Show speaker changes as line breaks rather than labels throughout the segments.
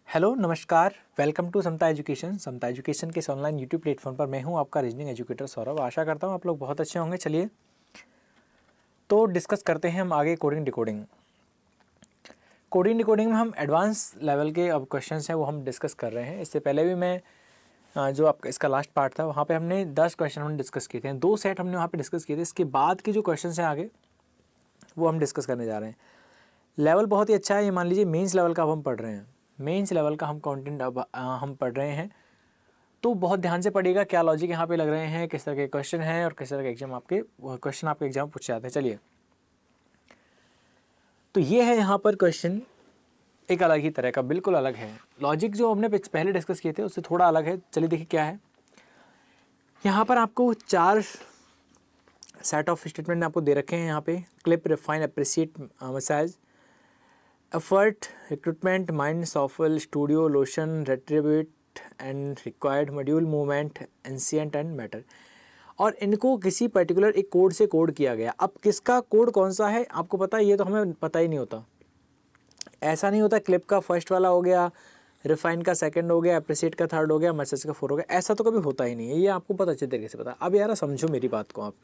Hello नमस्कार, welcome to Samta education. Samta education के इस ऑनलाइन यूट्यूब प्लेटफॉर्म पर मैं हूं आपका रीजनिंग एजुकेटर सौरभ। आशा करता हूं आप लोग बहुत अच्छे होंगे। चलिए तो डिस्कस करते हैं हम आगे कोडिंग डिकोडिंग। कोडिंग डिकोडिंग में हम एडवांस लेवल के अब क्वेश्चंस हैं वो हम डिस्कस कर रहे हैं। इससे पहले भी मैं जो आपका इसका लास्ट पार्ट था वहाँ पे हमने 10 क्वेश्चन हमने डिस्कस किए थे, 2 सेट हमने वहाँ पे डिस्कस किए थे। इसके बाद के जो क्वेश्चन हैं आगे वो हम डिस्कस करने जा रहे हैं। लेवल बहुत ही अच्छा है, ये मान लीजिए मेंस लेवल का अब हम पढ़ रहे हैं। मेंस लेवल का हम कंटेंट अब हम पढ़ रहे हैं, तो बहुत ध्यान से पढ़िएगा क्या लॉजिक यहाँ पे लग रहे हैं, किस तरह के क्वेश्चन हैं और किस तरह के एग्जाम आपके क्वेश्चन आपके एग्जाम पूछे जाते हैं। चलिए तो ये है यहाँ पर क्वेश्चन एक अलग ही तरह का, बिल्कुल अलग है। लॉजिक जो हमने पहले डिस्कस किए थे उससे थोड़ा अलग है। चलिए देखिए क्या है। यहाँ पर आपको 4 सेट ऑफ स्टेटमेंट आपको दे रखे हैं। यहाँ पे clip, refine, appreciate, massage, effort, recruitment, mind, souffle, studio, lotion, retribute and required, module, movement, ancient and matter. और इनको किसी पर्टिकुलर एक कोड से कोड किया गया। अब किसका कोड कौन सा है आपको पता है, ये तो हमें पता ही नहीं होता। ऐसा नहीं होता क्लिप का फर्स्ट वाला हो गया, रिफाइन का सेकंड हो गया, अप्रिशिएट का थर्ड हो गया, मैसेज का 4 हो गया। ऐसा तो कभी होता ही नहीं है, ये आपको पता अच्छे तरीके से पता। अब यार समझो मेरी बात को आप।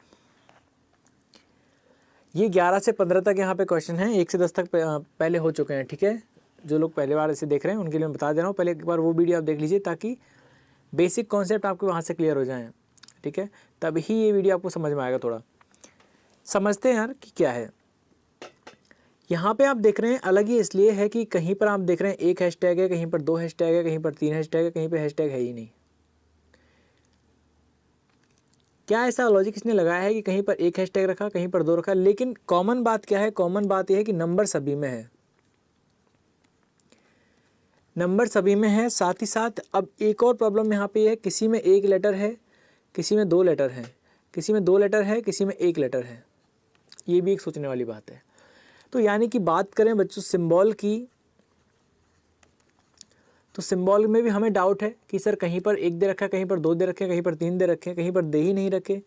ये 11 से 15 तक यहाँ पे क्वेश्चन हैं, 1 से 10 तक पहले हो चुके हैं। ठीक है, जो लोग पहली बार इसे देख रहे हैं उनके लिए मैं बता दे रहा हूँ। पहले एक बार वो वीडियो आप देख लीजिए ताकि बेसिक कॉन्सेप्ट आपको वहाँ से क्लियर हो जाएँ। ठीक है, तभी ये वीडियो आपको समझ में आएगा। थोड़ा समझते हैं यार कि क्या है। यहाँ पे आप देख रहे हैं अलग ही इसलिए है कि कहीं पर आप देख रहे हैं 1 हैशटैग है, कहीं पर 2 हैशटैग है, कहीं पर 3 हैशटैग है, कहीं पर हैशटैग है ही नहीं। क्या ऐसा लॉजिक इसने लगाया है कि कहीं पर 1 हैशटैग रखा, कहीं पर 2 रखा? लेकिन कॉमन बात क्या है? कॉमन बात यह है कि नंबर सभी में है, नंबर सभी में है। साथ ही साथ अब एक और प्रॉब्लम यहाँ पे है, किसी में 1 लेटर है, किसी में 2 लेटर है, किसी में 2 लेटर है, किसी में 1 लेटर है। ये भी एक सोचने वाली बात है। तो यानी कि बात करें बच्चों सिंबल की, तो सिंबल में भी हमें डाउट है कि सर कहीं पर 1 दे रखा है, कहीं पर 2 दे रखे हैं, कहीं पर 3 दे रखे हैं, कहीं पर दे ही नहीं रखे।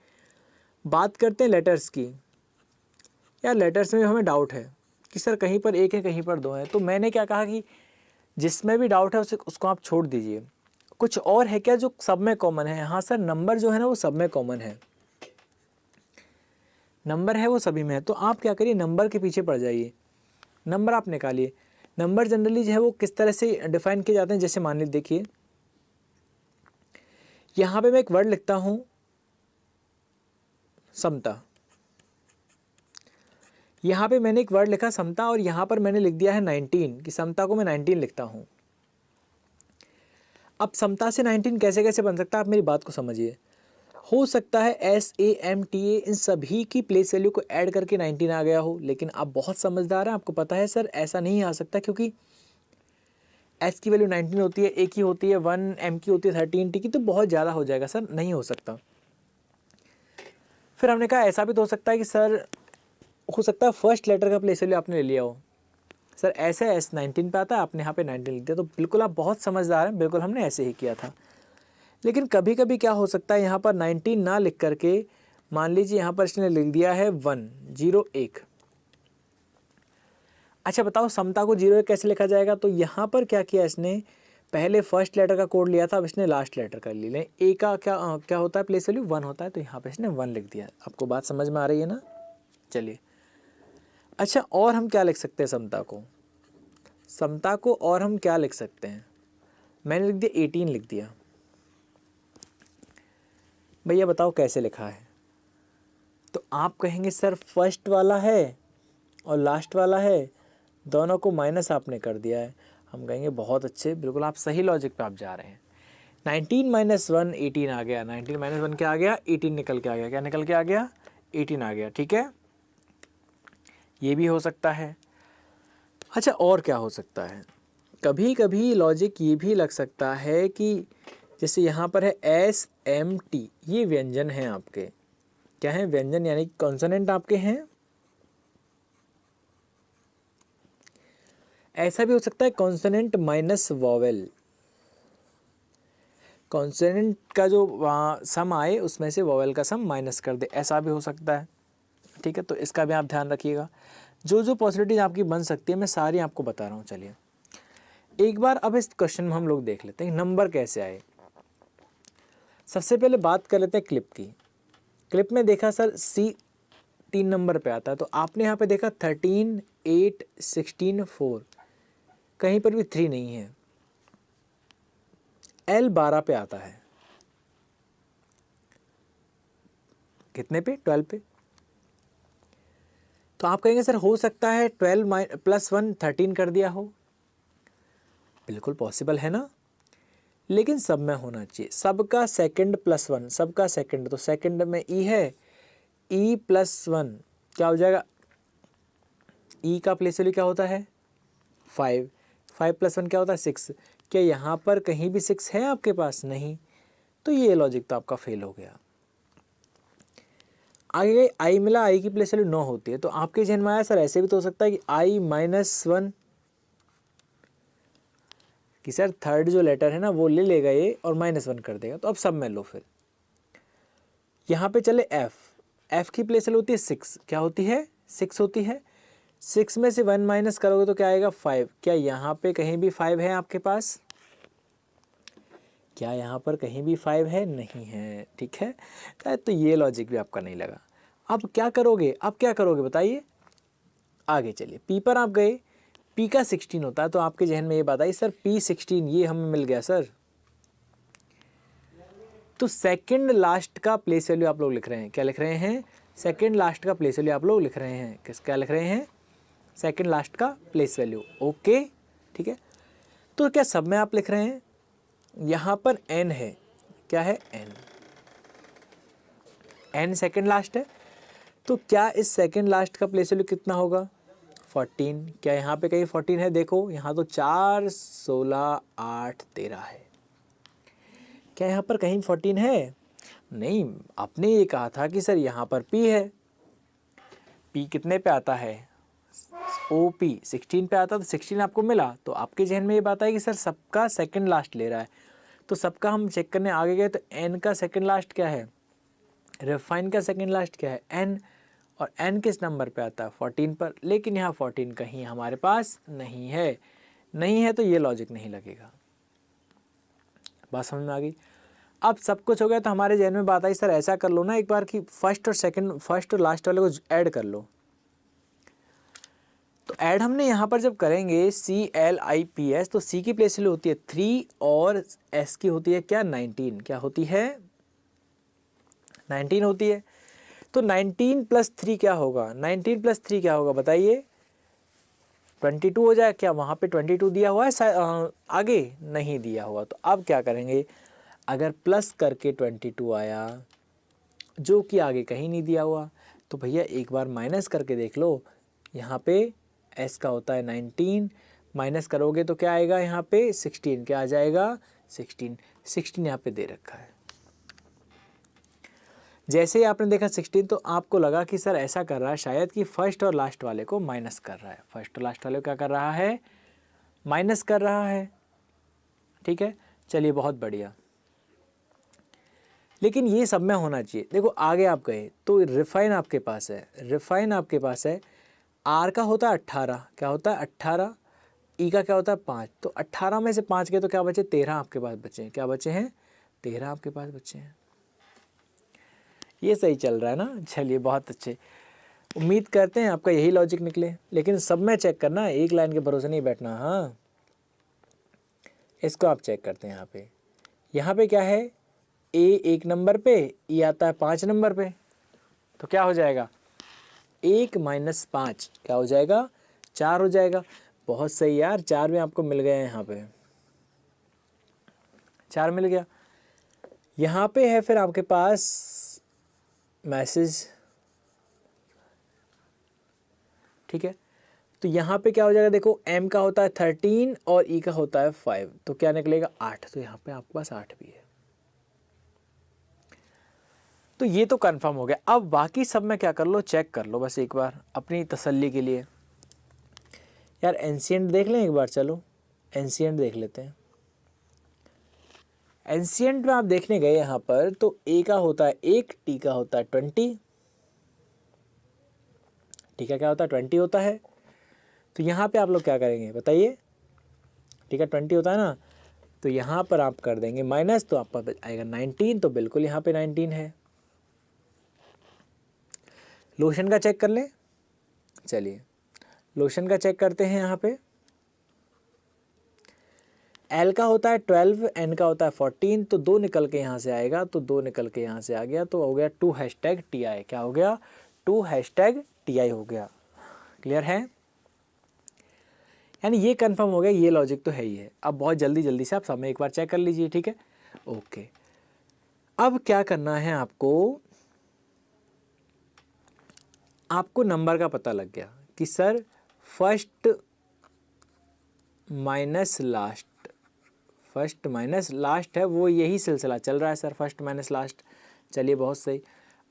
बात करते हैं लेटर्स की। यार लेटर्स में हमें डाउट है कि सर कहीं पर 1 है, कहीं पर 2 है। तो मैंने क्या कहा कि जिसमें भी डाउट है उसको आप छोड़ दीजिए। कुछ और है क्या जो सब में कॉमन है? हाँ सर, नंबर जो है ना वो सब में कॉमन है, नंबर है वो सभी में है। तो आप क्या करिए, नंबर के पीछे पड़ जाइए, नंबर आप निकालिए। नंबर जनरली जो है वो किस तरह से डिफाइन किए जाते हैं, जैसे मान लीजिए देखिए यहाँ पे मैं एक वर्ड लिखता हूँ समता, यहाँ पे मैंने एक वर्ड लिखा समता और यहाँ पर मैंने लिख दिया है 19 कि समता को मैं 19 लिखता हूँ। अब समता से 19 कैसे कैसे बन सकता है, आप मेरी बात को समझिए। हो सकता है SAMTA इन सभी की प्लेस वैल्यू को ऐड करके 19 आ गया हो, लेकिन आप बहुत समझदार हैं, आपको पता है सर ऐसा नहीं आ सकता, क्योंकि S की वैल्यू 19 होती है, A की होती है 1, M की होती है 13, T की तो बहुत ज़्यादा हो जाएगा सर, नहीं हो सकता। फिर हमने कहा ऐसा भी तो हो सकता है कि सर हो सकता है फर्स्ट लेटर का प्लेस वैल्यू आपने ले लिया हो। सर ऐसे S19 पे आता है, आपने यहाँ पे 19 लिख दिया, तो बिल्कुल आप बहुत समझदार हैं, बिल्कुल हमने ऐसे ही किया था। लेकिन कभी कभी क्या हो सकता है, यहाँ पर 19 ना लिख करके मान लीजिए यहाँ पर इसने लिख दिया है 101। अच्छा बताओ समता को 01 कैसे लिखा जाएगा? तो यहाँ पर क्या किया इसने, पहले फर्स्ट लेटर का कोड लिया था, अब इसने लास्ट लेटर का ले लें। ए का क्या होता है प्लेस वैल्यू 1 होता है, तो यहाँ पर इसने 1 लिख दिया। आपको बात समझ में आ रही है ना? चलिए अच्छा, और हम क्या लिख सकते हैं समता को? समता को और हम क्या लिख सकते हैं? मैंने लिख दिया 18 लिख दिया। भैया बताओ कैसे लिखा है? तो आप कहेंगे सर फर्स्ट वाला है और लास्ट वाला है, दोनों को माइनस आपने कर दिया है। हम कहेंगे बहुत अच्छे, बिल्कुल आप सही लॉजिक पे आप जा रहे हैं। 19 - 1 18 आ गया, 19 - 1 क्या आ गया? 18 निकल के आ गया। क्या निकल के आ गया? 18 आ गया। ठीक है, ये भी हो सकता है। अच्छा और क्या हो सकता है? कभी कभी लॉजिक ये भी लग सकता है कि जैसे यहाँ पर है SMT, ये व्यंजन हैं आपके। क्या है? व्यंजन, यानी कॉन्सोनेंट आपके हैं। ऐसा भी हो सकता है कॉन्सोनेंट माइनस वॉवेल, कॉन्सोनेंट का जो सम आए उसमें से वॉवेल का सम माइनस कर दे, ऐसा भी हो सकता है। ठीक है, तो इसका भी आप ध्यान रखिएगा। जो जो पॉसिबिलिटीज आपकी बन सकती है मैं सारी आपको बता रहा हूँ। चलिए एक बार अब इस क्वेश्चन में हम लोग देख लेते हैं नंबर कैसे आए। सबसे पहले बात कर लेते हैं क्लिप की। क्लिप में देखा सर सी 3 नंबर पे आता है, तो आपने यहाँ पे देखा 13, 8, 16, 4, कहीं पर भी 3 नहीं है। एल 12 पे आता है, कितने पे? 12 पे। तो आप कहेंगे सर हो सकता है 12 + 1 13 कर दिया हो, बिल्कुल पॉसिबल है ना, लेकिन सब में होना चाहिए। सबका सेकंड + 1, सबका सेकंड, तो सेकंड में ई है, ई + 1 क्या हो जाएगा? ई का प्लेस वैल्यू क्या होता है? 5, 5 + 1 क्या होता है? 6। क्या यहाँ पर कहीं भी 6 है आपके पास? नहीं, तो ये लॉजिक तो आपका फेल हो गया। आगे आई मिला, आई की प्लेस वैल्यू 9 होती है, तो आपके जहन में आया सर ऐसे भी तो हो सकता है कि आई -1, कि सर थर्ड जो लेटर है ना वो ले लेगा ये और -1 कर देगा, तो अब सब में लो। फिर यहाँ पे चले एफ, एफ की प्लेस वैल्यू होती है 6, क्या होती है? 6 होती है। 6 में से 1 माइनस करोगे तो क्या आएगा? 5। क्या यहाँ पे कहीं भी 5 है आपके पास? क्या यहाँ पर कहीं भी 5 है? नहीं है, ठीक है। तो ये लॉजिक भी आपका नहीं लगा। अब क्या करोगे? अब क्या करोगे बताइए? आगे चलिए, पी पर आप गए, पी का 16 होता है, तो आपके जहन में ये बात आई सर पी 16 ये हमें मिल गया सर। तो सेकंड लास्ट का प्लेस वैल्यू आप लोग लिख रहे हैं, क्या लिख रहे हैं? सेकंड लास्ट का प्लेस वैल्यू आप लोग लिख रहे हैं, क्या लिख रहे हैं? सेकंड लास्ट का प्लेस वैल्यू। ओके, ठीक है। तो क्या सब में आप लिख रहे हैं? यहाँ पर n है, क्या है? n सेकंड लास्ट है, तो क्या इस सेकंड लास्ट का प्लेस वैल्यू कितना होगा? 14। क्या यहाँ पे कहीं 14 है? देखो यहाँ तो 4, 16, 8, 13 है। क्या यहाँ पर कहीं 14 है? नहीं, आपने ये कहा था कि सर यहाँ पर P है। P कितने पे आता है? OP 16 पे आता, तो 16 आपको मिला, तो आपके जहन में ये बात है कि सर सबका सेकंड लास्ट ले रहा है। तो सबका हम चेक करने आगे गए, तो N का सेकंड लास्ट क्या है? रिफाइन का सेकंड लास्ट क्या है? N। और N किस नंबर पे आता है? 14 पर। लेकिन यहाँ 14 कहीं हमारे पास नहीं है, नहीं है, तो ये लॉजिक नहीं लगेगा। बात समझ में आ गई? अब सब कुछ हो गया, तो हमारे जहन में बात आई सर ऐसा कर लो ना एक बार कि फर्स्ट और लास्ट वाले को ऐड कर लो। तो ऐड हमने यहाँ पर जब करेंगे CLIPS, तो C की प्लेस वैल्यू होती है 3 और S की होती है क्या? 19। क्या होती है? 19 होती है। तो 19 + 3 क्या होगा? 19 + 3 क्या होगा बताइए? 22 हो जाए। क्या वहाँ पे 22 दिया हुआ है आगे? नहीं दिया हुआ। तो अब क्या करेंगे? अगर प्लस करके 22 आया जो कि आगे कहीं नहीं दिया हुआ, तो भैया एक बार माइनस करके देख लो। यहाँ पे S का होता है 19, माइनस करोगे तो क्या आएगा? यहाँ पे 16। क्या आ जाएगा? 16 यहाँ पे दे रखा है। जैसे ही आपने देखा 16, तो आपको लगा कि सर ऐसा कर रहा है शायद कि फर्स्ट और लास्ट वाले को माइनस कर रहा है। फर्स्ट और लास्ट वाले को क्या कर रहा है? माइनस कर रहा है, ठीक है। चलिए बहुत बढ़िया, लेकिन ये सब में होना चाहिए। देखो आगे आप गए तो रिफाइन आपके पास है, रिफाइन आपके पास है। आर का होता है 18, क्या होता है? 18। ई का क्या होता है? 5। तो 18 में से 5 के तो क्या बचे? 13 आपके पास बचे हैं। क्या बचे हैं? 13 आपके पास बचे हैं। ये सही चल रहा है ना? चलिए बहुत अच्छे, उम्मीद करते हैं आपका यही लॉजिक निकले। लेकिन सब में चेक करना, एक लाइन के भरोसे नहीं बैठना। हाँ, इसको आप चेक करते हैं। यहाँ पे क्या है? ए 1 नंबर पे, ई आता है 5 नंबर पे, तो क्या हो जाएगा? 1 - 5 क्या हो जाएगा? 4 हो जाएगा। बहुत सही यार, 4 में आपको मिल गए हैं। यहाँ पे 4 मिल गया। यहाँ पे है फिर आपके पास मैसेज, ठीक है। तो यहाँ पे क्या हो जाएगा? देखो M का होता है 13 और E का होता है 5, तो क्या निकलेगा? 8। तो यहाँ पे आपके पास 8 भी है। तो ये तो कंफर्म हो गया। अब बाकी सब में क्या कर लो? चेक कर लो बस एक बार अपनी तसल्ली के लिए। यार एंशिएंट देख लें एक बार, चलो एंशिएंट देख लेते हैं। एंशिएंट में आप देखने गए यहाँ पर, तो A का होता है 1, T का होता है 20, T का क्या होता है? 20 होता है। तो यहाँ पे आप लोग क्या करेंगे बताइए? ठीक है, 20 होता है ना, तो यहाँ पर आप कर देंगे माइनस, तो आपका आएगा 19, तो बिल्कुल यहाँ पे 19 है। लोशन का चेक कर लें, चलिए लोशन का चेक करते हैं। यहाँ पे एल का होता है 12, एन का होता है 14, तो 2 निकल के यहाँ से आएगा, तो 2 निकल के यहाँ से आ गया, तो हो गया 2#TI। क्या हो गया? 2#TI हो गया। क्लियर है? यानी ये कंफर्म हो गया, ये लॉजिक तो है ही है। अब बहुत जल्दी जल्दी से आप सब में एक बार चेक कर लीजिए, ठीक है? ओके, अब क्या करना है आपको, आपको नंबर का पता लग गया कि sir first minus last, first minus last है, वो यही सिलसिला चल रहा है सर, फर्स्ट माइनस लास्ट। चलिए बहुत सही।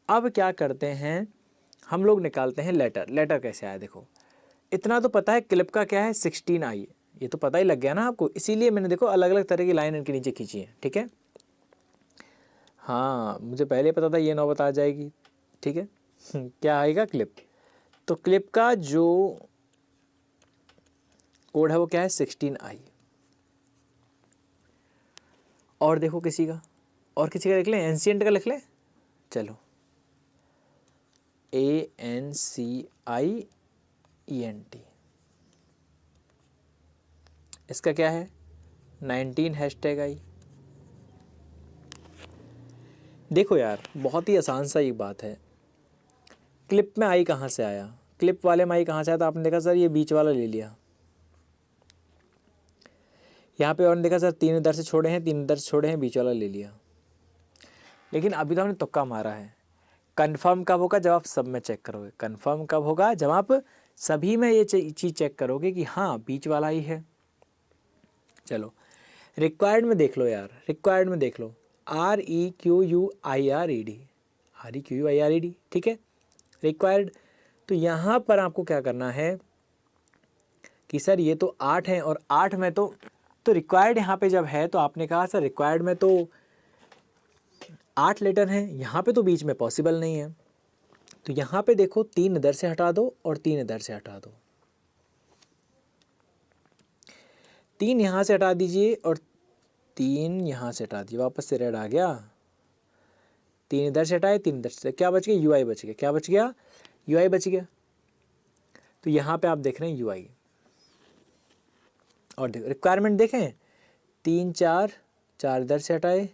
अब क्या करते हैं, हम लोग निकालते हैं लेटर। लेटर कैसे आया देखो, इतना तो पता है क्लिप का क्या है 16i, ये तो पता ही लग गया ना आपको, इसीलिए मैंने देखो अलग अलग तरह की लाइन इनके नीचे खींची है, ठीक है? हाँ, मुझे पहले पता था ये नौबत आ जाएगी, ठीक है? क्या आएगा? क्लिप। तो क्लिप का जो कोड है वो क्या है 16i। और देखो किसी का, और किसी का लिख लें, एंशिएंट का लिख लें। चलो ANCIENT, इसका क्या है 19#i। देखो यार बहुत ही आसान सा एक बात है, क्लिप में आई कहाँ से आया, क्लिप वाले में आई कहाँ से आया, तो आपने देखा सर ये बीच वाला ले लिया, यहाँ पे और देखा सर 3 इधर से छोड़े हैं, 3 इधर से छोड़े हैं, बीच वाला ले लिया। लेकिन अभी तो हमने तुक्का मारा है। कंफर्म कब होगा? जब आप सब में चेक करोगे। कंफर्म कब होगा? जब आप सभी में ये चीज़ चेक करोगे कि हाँ बीच वाला ही है। चलो रिक्वायर्ड में देख लो यार, रिक्वायर्ड में देख लो, REQUIRED, REQUIRED, ठीक है, रिक्वायर्ड। तो यहाँ पर आपको क्या करना है कि सर ये तो 8 है, और 8 में तो रिक्वायर्ड यहाँ पे जब है तो आपने कहा सर रिक्वायर्ड में तो 8 लेटर हैं, यहाँ पे तो बीच में पॉसिबल नहीं है। तो यहाँ पे देखो 3 इधर से हटा दो और 3 इधर से हटा दो, 3 यहाँ से हटा दीजिए और 3 यहाँ से हटा दीजिए, वापस से रेड आ गया। 3 इधर से हटाए, 3 इधर से, क्या बच गया? UI बच गया। क्या बच गया? UI बच गया। तो यहाँ पे आप देख रहे हैं UI। और देखो रिक्वायरमेंट देखें, 3 4 4 इधर से हटाए,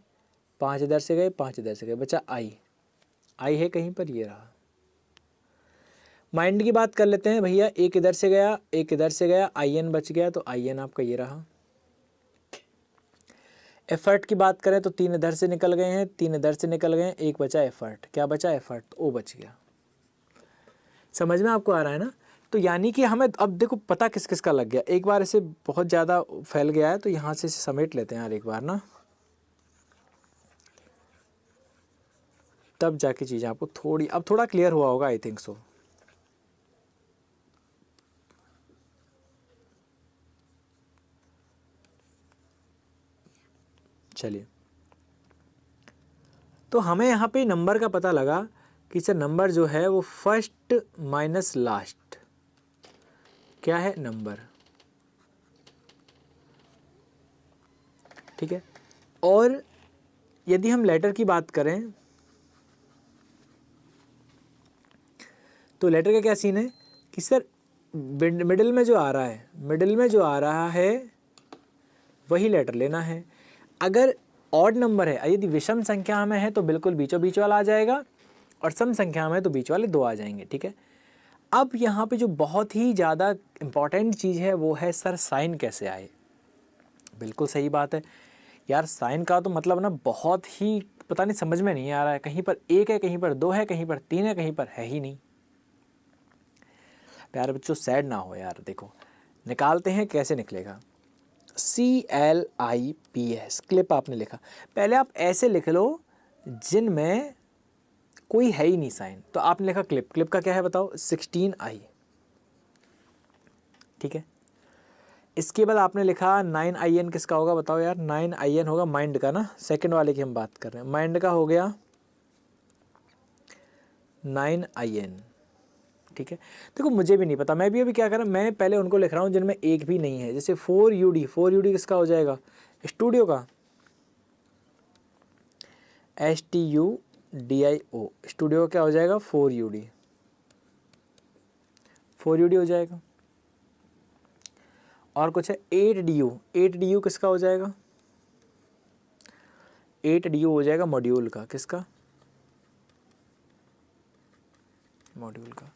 5 इधर से गए, 5 इधर से गए, बचा आई है कहीं पर, ये रहा। माइंड की बात कर लेते हैं भैया, एक इधर से गया, एक इधर से गया, IN बच गया, तो IN आपका ये रहा। एफर्ट की बात करें तो 3 इधर से निकल गए हैं, 3 इधर से निकल गए हैं, एक बचा एफर्ट। क्या बचा? एफर्ट, तो O बच गया। समझ में आपको आ रहा है ना? तो यानी कि हमें अब देखो पता किस किस का लग गया। एक बार इसे बहुत ज़्यादा फैल गया है तो यहाँ से इसे समेट लेते हैं यार एक बार ना, तब जाके चीज़ें आपको थोड़ी अब थोड़ा क्लियर हुआ होगा, आई थिंक सो। चलिए, तो हमें यहाँ पे नंबर का पता लगा कि सर नंबर जो है वो फर्स्ट माइनस लास्ट, क्या है? नंबर, ठीक है। और यदि हम लेटर की बात करें तो लेटर का क्या सीन है कि सर मिडिल में जो आ रहा है, मिडिल में जो आ रहा है वही लेटर लेना है। अगर ऑड नंबर है, यदि विषम संख्या में है तो बिल्कुल बीचों बीच वाला आ जाएगा, और सम संख्या में तो बीच वाले 2 आ जाएंगे, ठीक है। अब यहाँ पे जो बहुत ही ज़्यादा इम्पॉर्टेंट चीज़ है वो है सर साइन कैसे आए। बिल्कुल सही बात है यार, साइन का तो मतलब ना बहुत ही पता नहीं, समझ में नहीं आ रहा है। कहीं पर 1 है, कहीं पर 2 है, कहीं पर 3 है, कहीं पर है ही नहीं। प्यारे बच्चों सैड ना हो यार, देखो निकालते हैं कैसे निकलेगा। CLIPS, क्लिप आपने लिखा, पहले आप ऐसे लिख लो जिनमें कोई है ही नहीं साइन, तो आपने लिखा क्लिप। क्लिप का क्या है बताओ? 16i, ठीक है। इसके बाद आपने लिखा 9IN, किसका होगा बताओ यार? 9IN होगा माइंड का ना, सेकंड वाले की हम बात कर रहे हैं, माइंड का हो गया 9IN, ठीक है, देखो मुझे भी नहीं पता, मैं भी अभी क्या कर रहा हूँ, मैं पहले उनको लिख रहा हूँ जिनमें एक भी नहीं है। जैसे 4UD, 4UD किसका हो जाएगा, स्टूडियो का, STUDIO, स्टूडियो क्या हो जाएगा, 4UD, 4UD हो जाएगा। और कुछ है 8DU, 8DU किसका हो जाएगा, 8DU हो जाएगा मॉड्यूल का, किसका, मॉड्यूल का।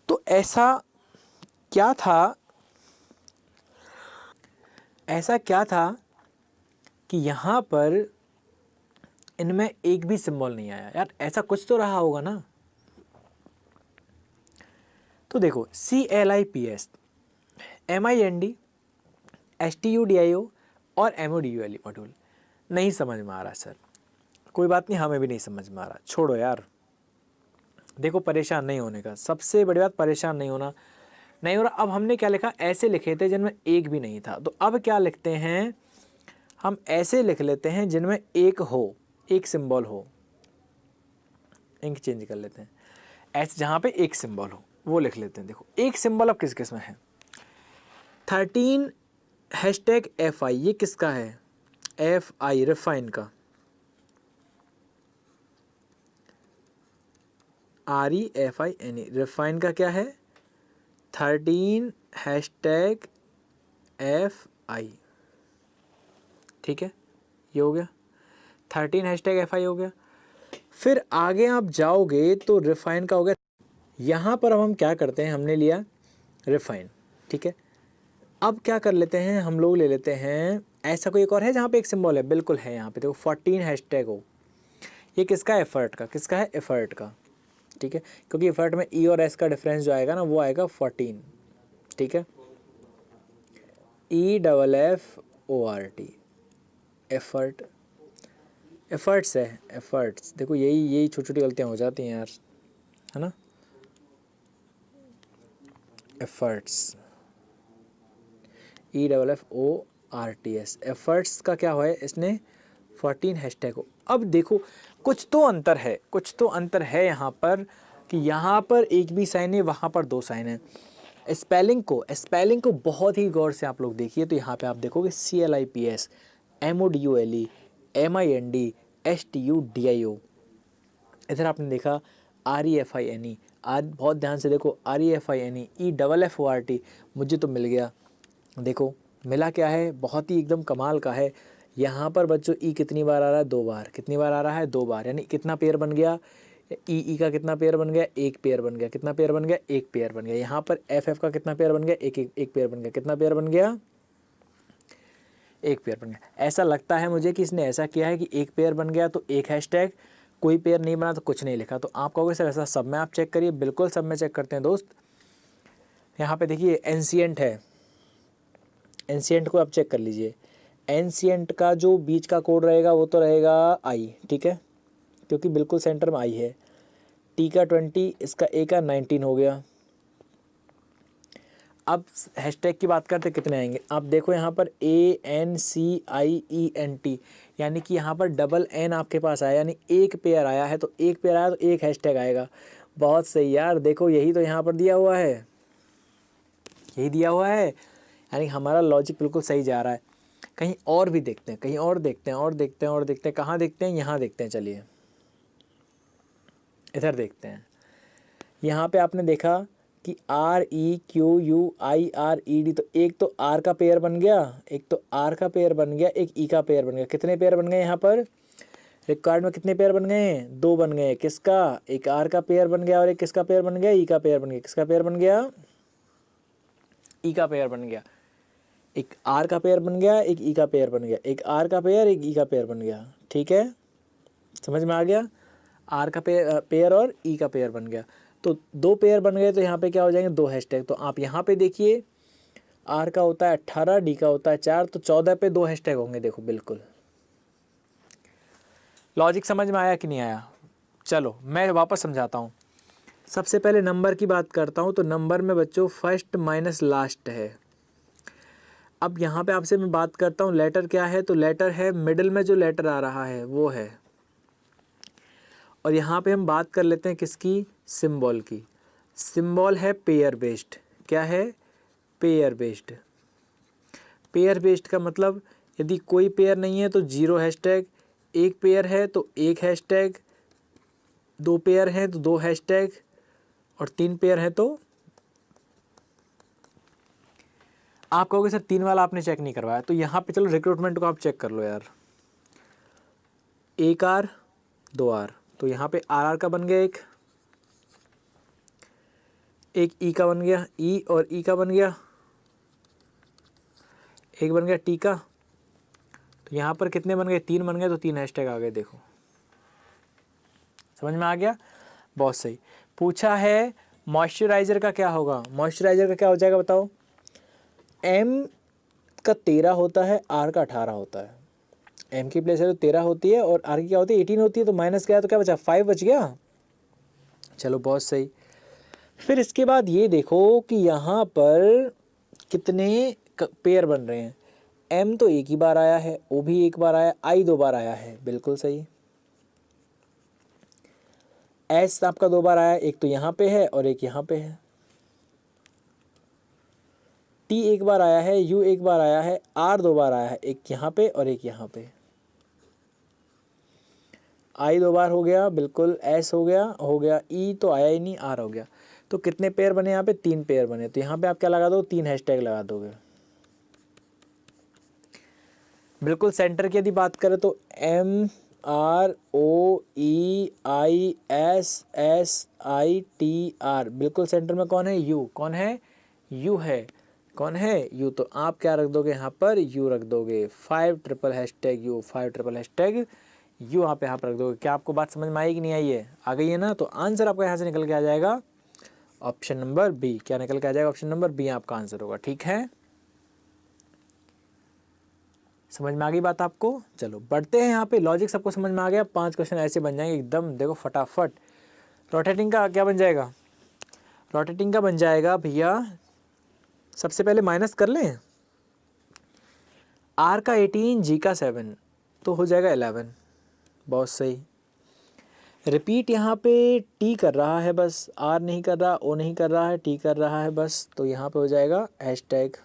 तो ऐसा क्या था, ऐसा क्या था कि यहाँ पर इनमें एक भी सिंबल नहीं आया यार, ऐसा कुछ तो रहा होगा ना। तो देखो CLIPS, MIND, STUDIO और MODUL मॉड्यूल, नहीं समझ में आ रहा सर। कोई बात नहीं, हमें भी नहीं समझ में आ रहा, छोड़ो यार। देखो परेशान नहीं होने का, सबसे बड़ी बात परेशान नहीं होना, नहीं हो रहा। अब हमने क्या लिखा, ऐसे लिखे थे जिनमें एक भी नहीं था, तो अब क्या लिखते हैं हम, ऐसे लिख लेते हैं जिनमें एक हो, एक सिंबल हो। इंक चेंज कर लेते हैं, ऐसे जहाँ पे एक सिंबल हो वो लिख लेते हैं। देखो एक सिंबल अब किस किस में है, 13 #FI, ये किसका है, FI रिफाइन का, REFINE रिफाइन का क्या है, 13 #FI, ठीक है, ये हो गया 13 #FI हो गया। फिर आगे आप जाओगे तो रिफाइन का हो गया। यहाँ पर अब हम क्या करते हैं, हमने लिया रिफाइन, ठीक है। अब क्या कर लेते हैं हम लोग, ले लेते हैं, ऐसा कोई एक और है जहाँ पे एक सिंबल है, बिल्कुल है यहाँ पे देखो 14 #O, ये किसका है, एफर्ट का, किसका है, एफर्ट का, ठीक है, क्योंकि एफर्ट में E और S का डिफरेंस जो आएगा ना वो आएगा 14, ठीक है, EFFORT, एफर्ट, एफर्ट्स है, एफर्ट्स। देखो यही छोटी छोटी गलतियाँ हो जाती हैं यार, है ना, एफर्ट्स, EFFORTS, एफर्ट्स का क्या हुआ है, इसने 14 # अब देखो कुछ तो अंतर है, कुछ तो अंतर है यहाँ पर, कि यहाँ पर एक भी साइन है, वहाँ पर 2 साइन है। स्पेलिंग को बहुत ही गौर से आप लोग देखिए, तो यहाँ पे आप देखोगे CLIPS, MODULE, MIND, STUDIO, इधर आपने देखा REFINE, बहुत ध्यान से देखो, REFINE, EFFORT, मुझे तो मिल गया। देखो मिला क्या है, बहुत ही एकदम कमाल का है। यहाँ पर बच्चों ई कितनी बार आ रहा है, 2 बार, कितनी बार आ रहा है, 2 बार, यानी कितना पेयर बन गया, ई का कितना पेयर बन गया, एक पेयर बन गया, कितना पेयर बन गया, एक पेयर बन गया। यहाँ पर एफ का कितना पेयर बन गया, एक पेयर बन गया, कितना पेयर बन गया, एक पेयर बन गया। ऐसा लगता है मुझे कि इसने ऐसा किया है कि एक पेयर बन गया तो एक हैशटैग, कोई पेयर नहीं बना तो कुछ नहीं लिखा। तो आप कहोगे सर ऐसा सब में आप चेक करिए, बिल्कुल सब में चेक करते हैं दोस्त। यहाँ पे देखिए एंशिएंट है, एंशिएंट को आप चेक कर लीजिए, एंशिएंट का जो बीच का कोड रहेगा वो तो रहेगा आई, ठीक है, क्योंकि बिल्कुल सेंटर में आई है। टी का 20, इसका ए का 19 हो गया। अब हैशटैग की बात करते कितने आएंगे, आप देखो यहाँ पर ANCIENT, यानी कि यहाँ पर डबल एन आपके पास आया, यानी एक पेयर आया है, तो एक पेयर आया तो एक हैशटैग आएगा। बहुत सही यार, देखो यही तो यहाँ पर दिया हुआ है, यही दिया हुआ है, यानी हमारा लॉजिक बिल्कुल सही जा रहा है। कहीं और भी देखते हैं, कहीं और देखते हैं, और देखते हैं, और देखते हैं, कहाँ देखते हैं, यहाँ देखते हैं, चलिए इधर देखते हैं। यहाँ पे आपने देखा कि REQUIRED, तो एक तो R का पेयर बन गया, एक तो R का पेयर बन गया, एक E का पेयर बन गया। कितने पेयर बन गए यहाँ पर रिकॉर्ड में, कितने पेयर बन गए हैं, 2 बन गए। किसका, एक R का पेयर बन गया और एक किसका पेयर बन गया, E का पेयर बन गया। किसका पेयर बन गया, E का पेयर बन गया। एक R का पेयर बन गया, एक E का पेयर बन गया, एक R का पेयर, एक E का पेयर बन गया, ठीक है, समझ में आ गया। R का पेयर और E का पेयर बन गया, तो 2 पेयर बन गए, तो यहाँ पे क्या हो जाएंगे, 2 हैशटैग। तो आप यहाँ पे देखिए R का होता है 18, D का होता है 4, तो 14 पे 2 हैशटैग होंगे। देखो बिल्कुल लॉजिक समझ में आया कि नहीं आया। चलो मैं वापस समझाता हूँ। सबसे पहले नंबर की बात करता हूँ, तो नंबर में बच्चों फर्स्ट माइनस लास्ट है। अब यहाँ पे आपसे मैं बात करता हूँ लेटर क्या है, तो लेटर है मिडिल में जो लेटर आ रहा है वो है, और यहाँ पे हम बात कर लेते हैं किसकी, सिंबल की। सिंबल है पेयर बेस्ड। क्या है, पेयर बेस्ड। पेयर बेस्ड का मतलब यदि कोई पेयर नहीं है तो 0 हैशटैग, एक पेयर है तो 1 हैशटैग, 2 पेयर हैं तो 2 हैशटैग, और 3 पेयर है तो आप कहोगे सर 3 वाला आपने चेक नहीं करवाया, तो यहाँ पे चलो रिक्रूटमेंट को आप चेक कर लो यार। 1 आर 2 आर, तो यहाँ पे आर का बन गया एक ई का बन गया, ई और ई का बन गया, एक बन गया टी का। तो यहाँ पर कितने बन गए, 3 बन गए, तो 3 हैशटैग आ गए। देखो समझ में आ गया, बहुत सही। पूछा है मॉइस्चराइजर का क्या होगा, मॉइस्चराइजर का क्या हो जाएगा बताओ। एम का 13 होता है, आर का 18 होता है। एम की प्लेस है तो 13 होती है और आर की क्या होती है 18 होती है, तो माइनस क्या है तो क्या बचा 5 बच गया। चलो बहुत सही। फिर इसके बाद ये देखो कि यहाँ पर कितने पेयर बन रहे हैं। एम तो एक ही बार आया है, ओ भी एक बार आया, आई 2 बार आया है, बिल्कुल सही। एस आपका 2 बार आया, एक तो यहाँ पे है और एक यहाँ पे है। टी एक बार आया है, यू एक बार आया है, आर 2 बार आया है, एक यहाँ पे और एक यहाँ पे। आई 2 बार हो गया, बिल्कुल। एस हो गया, ई तो आया ही नहीं, आर हो गया। तो कितने पेयर बने यहाँ पे, 3 पेयर बने। तो यहाँ पे आप क्या लगा दो, 3 हैशटैग लगा दोगे। बिल्कुल सेंटर की यदि बात करें तो M R O E I S S I T R, बिल्कुल सेंटर में कौन है, यू। कौन है, यू है। कौन है, यू। तो आप क्या रख दोगे यहाँ पर, यू रख दोगे। 5 triple hashtag you, 5 triple hashtag you यहाँ पे रख दोगे। क्या आपको बात समझ में आई कि नहीं आई है, आ गई है ना। तो आंसर आपका यहाँ से निकल के आ जाएगा ऑप्शन नंबर बी। क्या निकल के आ जाएगा, ऑप्शन नंबर बी आपका आंसर होगा। ठीक है, समझ में आ गई बात आपको। चलो बढ़ते हैं, यहाँ पे लॉजिक सबको समझ में आ गया। 5 क्वेश्चन ऐसे बन जाएंगे एकदम, देखो फटाफट। रोटेटिंग का क्या बन जाएगा, रोटेटिंग का बन जाएगा भैया, सबसे पहले माइनस कर लें। आर का 18, जी का 7, तो हो जाएगा 11। बहुत सही। रिपीट यहाँ पे टी कर रहा है बस, आर नहीं कर रहा, ओ नहीं कर रहा है, टी कर रहा है बस, तो यहाँ पे हो जाएगा हैशटैग।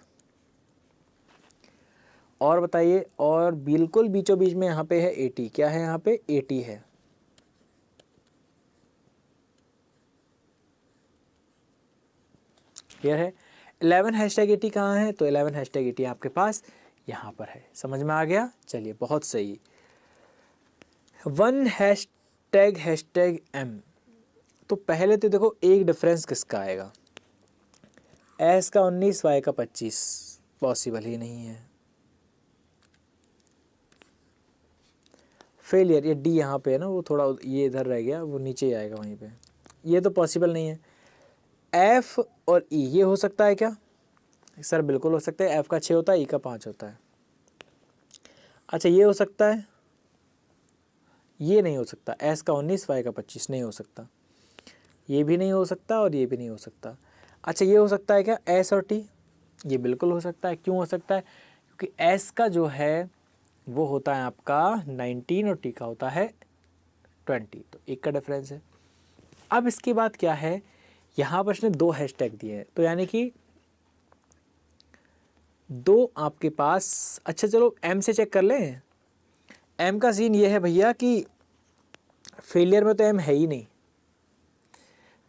और बताइए, और बिल्कुल बीचों बीच में यहाँ पे है 80। क्या है यहाँ पे, 80 है। क्लियर है। 11 हैशटैग 80 कहाँ है, तो 11 हैशटैग 80 आपके पास यहाँ पर है। समझ में आ गया, चलिए बहुत सही। 1 हैशटैग एम, तो पहले तो देखो एक डिफरेंस किसका आएगा, एस का 19, वाई का 25, पॉसिबल ही नहीं है। फेलियर, ये डी यहाँ पे है ना, वो थोड़ा ये इधर रह गया, वो नीचे ही आएगा वहीं पे, ये तो पॉसिबल नहीं है। एफ और ई ये हो सकता है क्या, सर बिल्कुल हो सकता है। एफ का 6 होता है, ई का 5 होता है। अच्छा ये हो सकता है, ये नहीं हो सकता। एस का 19, वाई का 25 नहीं हो सकता, ये भी नहीं हो सकता और ये भी नहीं हो सकता। अच्छा ये हो सकता है क्या, एस और टी, ये बिल्कुल हो सकता है। क्यों हो सकता है, क्योंकि एस का जो है वो होता है आपका 19 और टी का होता है 20, तो एक का डिफरेंस है। अब इसके बाद क्या है, यहाँ पर इसने 2 हैशटैग दिए हैं, तो यानी कि 2 आपके पास। अच्छा चलो एम से चेक कर लें। एम का सीन ये है भैया कि फेलियर में तो एम है ही नहीं,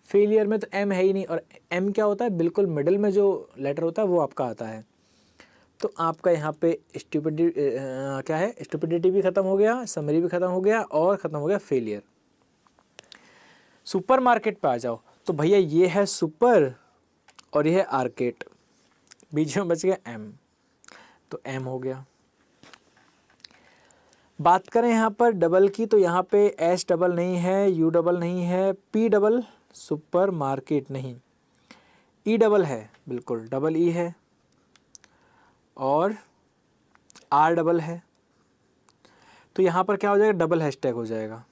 फेलियर में तो एम है ही नहीं। और एम क्या होता है, बिल्कुल मिडिल में जो लेटर होता है वो आपका आता है। तो आपका यहाँ पे क्या है, स्टुपिडिटी भी ख़त्म हो गया, समरी भी ख़त्म हो गया, और ख़त्म हो गया फेलियर। सुपर मार्केट पे आ जाओ, तो भैया ये है सुपर और ये है आर्केट, बीच में बच गया एम, तो एम हो गया। बात करें यहाँ पर डबल की, तो यहाँ पे एस डबल नहीं है, यू डबल नहीं है, पी डबल, सुपर मार्केट नहीं, ई डबल है, बिल्कुल डबल ई है, और आर डबल है। तो यहाँ पर क्या हो जाएगा, डबल हैशटैग हो जाएगा,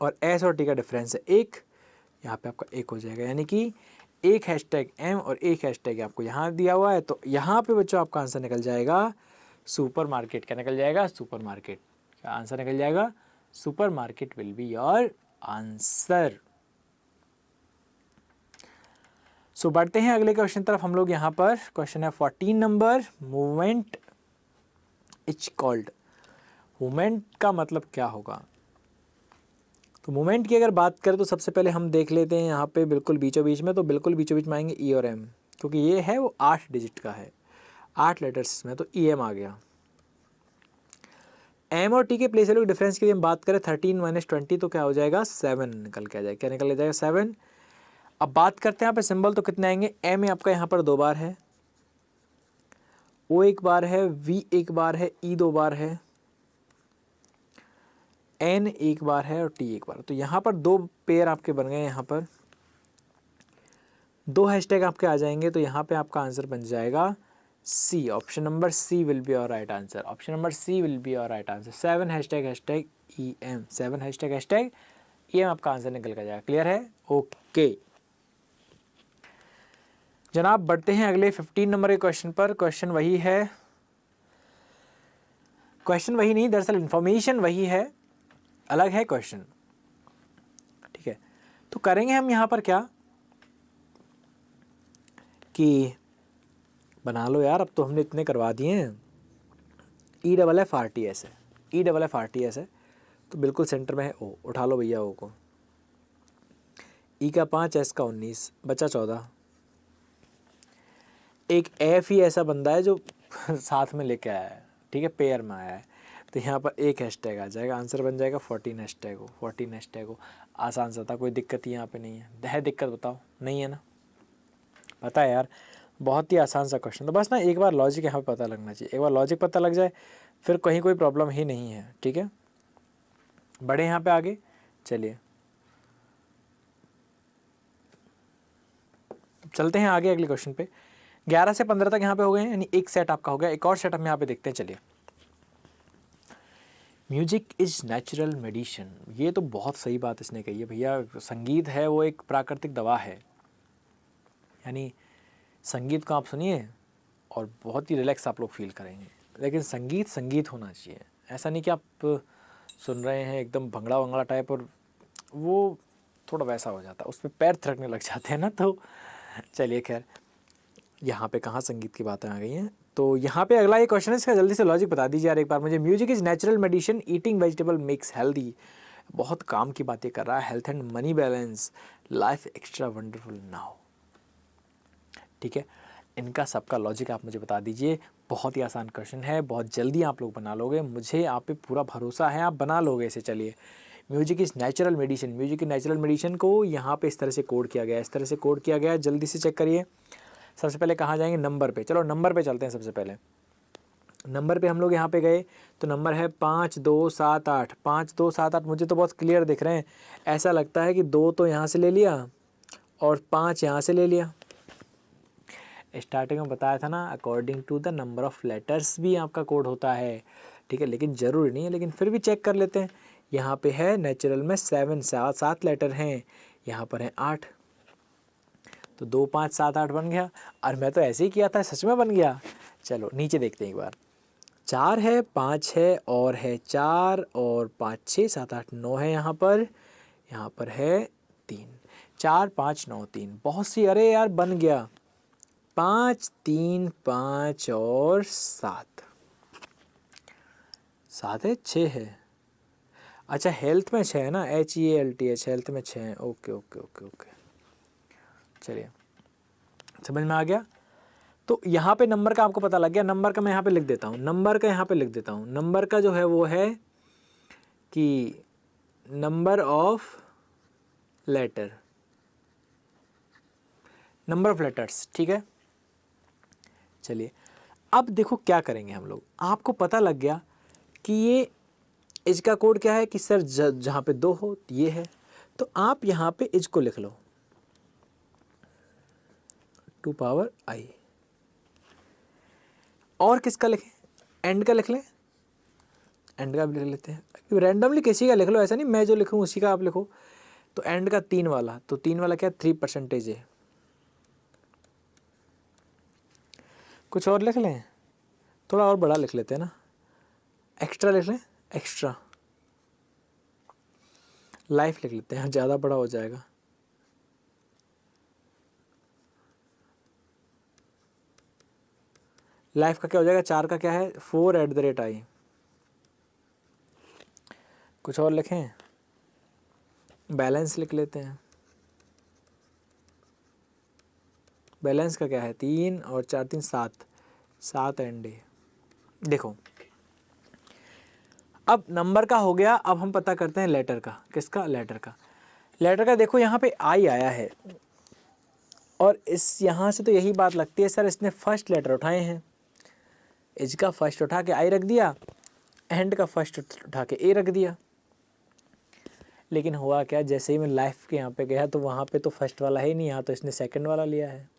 और एस और टी का डिफरेंस है 1, यहाँ पे आपका 1 हो जाएगा। यानी कि 1 हैशटैग एम और 1 हैशटैग आपको यहाँ दिया हुआ है, तो यहाँ पे बच्चों आपका आंसर निकल जाएगा सुपर मार्केट। क्या निकल जाएगा, सुपर मार्केट। क्या आंसर निकल जाएगा, supermarket will be your answer. So बढ़ते हैं अगले क्वेश्चन तरफ हम लोग। यहाँ पर क्वेश्चन है 14 number, movement is called. Movement का मतलब क्या होगा? तो मूवमेंट की अगर बात करें तो सबसे पहले हम देख लेते हैं यहाँ पे बिल्कुल बीचों बीच में, तो बिल्कुल बीचों बीच में आएंगे ई और एम, क्योंकि ये है वो 8 डिजिट का है, 8 लेटर्स में, तो ई एम आ गया। एम और टी के प्लेस वैल्यू डिफरेंस की हम बात करें 13 - 20 तो क्या हो जाएगा 7 निकल के आ जाएगा। क्या निकल जाएगा 7। अब बात करते हैं यहाँ पे सिंबल, तो कितने आएंगे? एम आपका यहाँ पर 2 बार है, ओ 1 बार है, वी 1 बार है, ई 2 बार है, एन 1 बार है और टी 1 बार। तो यहाँ पर 2 पेयर आपके बन गए, यहाँ पर 2 हैशटैग आपके आ जाएंगे, तो यहाँ पे आपका आंसर बन जाएगा C. Option number C will be your right answer. Option number C will be your right answer. 7 hashtag hashtag E M, 7 hashtag hashtag E M आपका आंसर निकल कर जाएगा। क्लियर है? ओके जनाब, बढ़ते हैं अगले 15 नंबर के क्वेश्चन पर। क्वेश्चन वही है, क्वेश्चन वही नहीं, दरअसल इंफॉर्मेशन वही है, अलग है क्वेश्चन। ठीक है, तो करेंगे हम यहाँ पर क्या कि बना लो यार, अब तो हमने इतने करवा दिए हैं। EFFRTS है, EFFRTS है, तो बिल्कुल सेंटर में है ओ, उठा लो भैया ओ को। ई का 5, एस का 19, बचा 14। एक एफ ही ऐसा बंदा है जो साथ में लेके आया है, ठीक है, पेयर में आया है, तो यहाँ पर एक हैशटैग आ जाएगा, आंसर बन जाएगा 14 हैशटैग हो। 14 हैशटैग हो, आसान सा था, कोई दिक्कत ही यहाँ पे नहीं है दिक्कत बताओ? नहीं है ना? पता है यार, बहुत ही आसान सा क्वेश्चन, तो बस ना एक बार लॉजिक यहाँ पे पता लगना चाहिए। एक बार लॉजिक पता लग जाए फिर कहीं कोई प्रॉब्लम ही नहीं है। ठीक है, बढ़े यहाँ पे आगे, चलिए चलते हैं आगे अगले क्वेश्चन पे। 11 से 15 तक यहाँ पे हो गए हैं, यानी एक सेट आपका हो गया। एक और सेट हम यहाँ पे देखते हैं, चलिए। म्यूजिक इज नेचुरल मेडिसिन, ये तो बहुत सही बात इसने कही है भैया। संगीत है वो एक प्राकृतिक दवा है, यानी संगीत को आप सुनिए और बहुत ही रिलैक्स आप लोग फील करेंगे। लेकिन संगीत संगीत होना चाहिए, ऐसा नहीं कि आप सुन रहे हैं एकदम भंगड़ा वंगड़ा टाइप, और वो थोड़ा वैसा हो जाता है, उस पर पैर थिरकने लग जाते हैं ना। तो चलिए खैर, यहाँ पे कहाँ संगीत की बातें आ गई हैं। तो यहाँ पे अगला ये क्वेश्चन है, इसका जल्दी से लॉजिक बता दीजिए यार एक बार मुझे। Music is natural medicine, eating vegetable makes healthy. बहुत काम की बातें कर रहा है, health and money balance, life extra wonderful now. ठीक है, इनका सबका लॉजिक आप मुझे बता दीजिए। बहुत ही आसान क्वेश्चन है, बहुत जल्दी आप लोग बना लोगे, मुझे आप पे पूरा भरोसा है, आप बना लोगे इसे। चलिए, music is natural medicine, music की नेचुरल मेडिसिन को यहाँ पे इस तरह से कोड किया गया है, इस तरह से कोड किया गया है। जल्दी से चेक करिए। सबसे पहले कहाँ जाएंगे? नंबर पे। चलो नंबर पे चलते हैं। सबसे पहले नंबर पे हम लोग यहाँ पे गए, तो नंबर है 5 2 7 8। 5 2 7 8 मुझे तो बहुत क्लियर दिख रहे हैं। ऐसा लगता है कि 2 तो यहाँ से ले लिया और 5 यहाँ से ले लिया। स्टार्टिंग में बताया था ना, according to the number of letters भी आपका कोड होता है। ठीक है, लेकिन ज़रूरी नहीं है, लेकिन फिर भी चेक कर लेते हैं। यहाँ पे है नेचुरल में 7 लेटर हैं, यहाँ पर है 8, तो 2 5 7 8 बन गया। और मैं तो ऐसे ही किया था, सच में बन गया। चलो नीचे देखते हैं एक बार। 4 है, 5 है और है 4 और 5 6 7 8 9 है यहाँ पर है 3। 4 5 9 3, बहुत सी। अरे यार बन गया। 5 3 5 और 7, 7 है 6 है। अच्छा हेल्थ में 6 है ना, HELTH, हेल्थ में 6 है। ओके ओके ओके ओके, चलिए समझ में आ गया। तो यहाँ पे नंबर का आपको पता लग गया। नंबर का मैं यहाँ पे लिख देता हूँ, नंबर का यहाँ पे लिख देता हूँ। नंबर का जो है वो है कि number of letter, number of letters. ठीक है, चलिए अब देखो क्या करेंगे हम लोग। आपको पता लग गया कि ये इज का कोड क्या है, कि सर जहाँ पे 2 हो ये है, तो आप यहाँ पे इज को लिख लो 2 पावर i। और किसका लिखें? एंड का लिख लें, एंड का भी लिख लेते हैं। रैंडमली किसी का लिख लो, ऐसा नहीं मैं जो लिखूँ उसी का आप लिखो। तो एंड का 3 वाला, तो 3 वाला क्या 3% है। कुछ और लिख लें, थोड़ा और बड़ा लिख लेते हैं ना, एक्स्ट्रा लिख लें, एक्स्ट्रा। लाइफ लिख लेते हैं, ज़्यादा बड़ा हो जाएगा। लाइफ का क्या हो जाएगा, 4 का क्या है 4 @i। कुछ और लिखें, बैलेंस लिख लेते हैं। बैलेंस का क्या है 3 और 4 3 7, 7 एंड देखो अब नंबर का हो गया। अब हम पता करते हैं लेटर का। किसका, लेटर का। लेटर का देखो यहाँ पे आई आया है और इस यहाँ से तो यही बात लगती है सर इसने फर्स्ट लेटर उठाए हैं। एज का फर्स्ट उठा के आई रख दिया, एंड का फर्स्ट उठा के ए रख दिया। लेकिन हुआ क्या, जैसे ही मैं लाइफ के यहाँ पे गया तो वहाँ पे तो फर्स्ट वाला है नहीं, यहाँ तो इसने सेकंड वाला लिया है।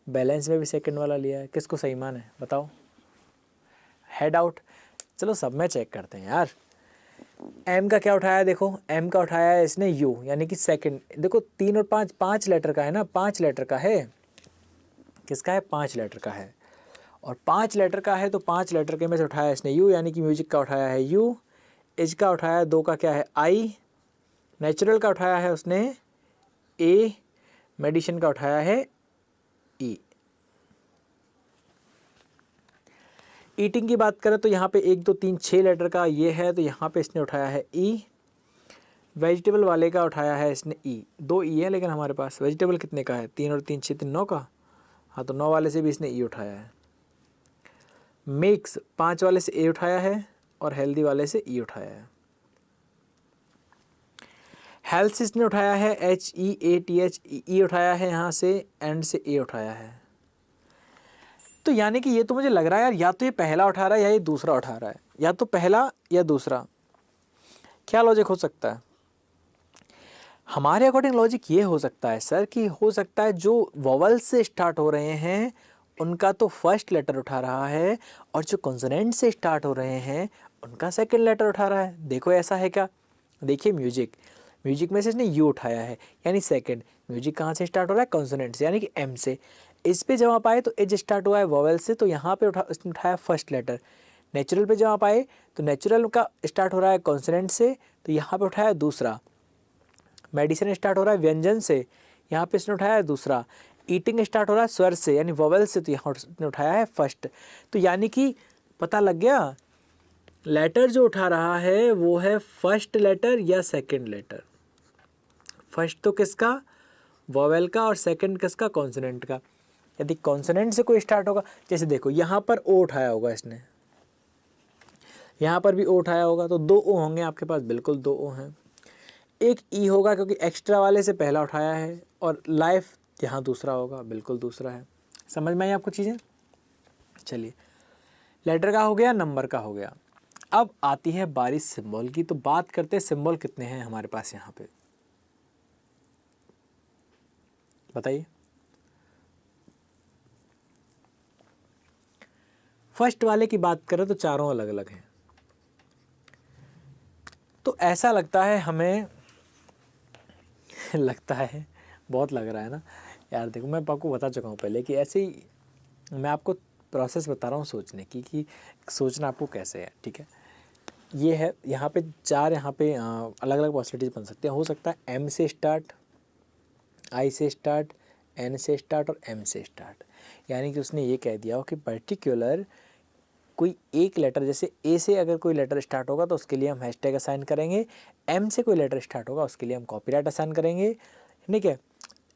बैलेंस में भी सेकंड वाला लिया है। किसको सही मान है बताओ, हेड आउट। चलो सब में चेक करते हैं यार। एम का क्या उठाया, देखो एम का उठाया है इसने यू, यानी कि सेकंड। देखो 3 और 5, 5 लेटर का है ना, 5 लेटर का है। किसका है, 5 लेटर का है। और 5 लेटर का है तो 5 लेटर के में से उठाया इसने यू, यानी कि म्यूजिक का उठाया है यू। एज का उठाया है 2 का क्या है आई। नेचुरल का उठाया है उसने ए। मेडिसिन का उठाया है ई। ईटिंग की बात करें तो यहाँ पे 1 2 3 6 लेटर का ये है, तो यहाँ पे इसने उठाया है ई। वेजिटेबल वाले का उठाया है इसने ई। 2 ई है लेकिन हमारे पास वेजिटेबल कितने का है, 3 और 3 6 3 9 का। हाँ तो 9 वाले से भी इसने ई उठाया है। मिक्स 5 वाले से ए उठाया है और हेल्दी वाले से ई उठाया है। हेल्थ से इसने उठाया है HEATH, ई उठाया है यहाँ से, एंड से ए उठाया है। तो यानी कि ये तो मुझे लग रहा है यार, या तो ये पहला उठा रहा है या ये दूसरा उठा रहा है, या तो पहला या दूसरा। क्या लॉजिक हो सकता है हमारे अकॉर्डिंग? लॉजिक ये हो सकता है सर कि हो सकता है जो वॉवल से स्टार्ट हो रहे हैं उनका तो फर्स्ट लेटर उठा रहा है, और जो कॉन्सोनेंट से स्टार्ट हो रहे हैं उनका सेकंड लेटर उठा रहा है। देखो ऐसा है क्या, देखिए म्यूजिक, म्यूजिक में से इसने यू उठाया है यानी सेकंड। म्यूजिक कहाँ से स्टार्ट हो रहा है, कॉन्सोनेंट से यानी कि एम से। इस पे जब आप आए तो एज स्टार्ट हुआ है वॉवेल से, तो यहाँ पे इसने उठाया फर्स्ट लेटर। नेचुरल पे जब आप आए तो नेचुरल का स्टार्ट हो रहा है कॉन्सोनेंट से, तो यहाँ पे उठाया दूसरा। मेडिसिन स्टार्ट हो रहा है व्यंजन से, यहाँ पे इसने उठाया है दूसरा। ईटिंग स्टार्ट हो रहा है स्वर से यानी वॉवेल से, तो यहाँ इसने उठाया है फर्स्ट। तो यानी कि पता लग गया लेटर जो उठा रहा है वो है फर्स्ट लेटर या सेकंड लेटर। फर्स्ट तो किसका, वॉवेल का, और सेकंड किसका, कॉन्सोनेंट का। यदि कॉन्सोनेंट से कोई स्टार्ट होगा, जैसे देखो यहाँ पर ओ उठाया होगा इसने, यहाँ पर भी ओ उठाया होगा, तो 2 ओ होंगे आपके पास, बिल्कुल 2 ओ हैं। एक ई होगा क्योंकि एक्स्ट्रा वाले से पहला उठाया है, और लाइफ यहाँ दूसरा होगा, बिल्कुल दूसरा है। समझ में आई आपको चीज़ें? चलिए, लेटर का हो गया, नंबर का हो गया। अब आती है बारी सिंबल की, तो बात करते हैं सिंबल कितने हैं हमारे पास यहाँ पे, बताइए। फर्स्ट वाले की बात करें तो चारों अलग अलग हैं। तो ऐसा लगता है हमें लगता है, बहुत लग रहा है ना यार। देखो मैं आपको बता चुका हूँ पहले कि ऐसे ही मैं आपको प्रोसेस बता रहा हूँ सोचने की, कि सोचना आपको कैसे है, ठीक है। ये है यहाँ पे 4, यहाँ पे अलग अलग पॉसिबिलिटीज बन सकते हैं। हो सकता है एम से स्टार्ट, आई से स्टार्ट, एन से स्टार्ट और एम से स्टार्ट। यानी कि उसने ये कह दिया हो कि पर्टिकुलर कोई एक लेटर, जैसे ए से अगर कोई लेटर स्टार्ट होगा तो उसके लिए हम हैशटैग असाइन करेंगे, एम से कोई लेटर स्टार्ट होगा उसके लिए हम कॉपीराइट असाइन करेंगे, ठीक है।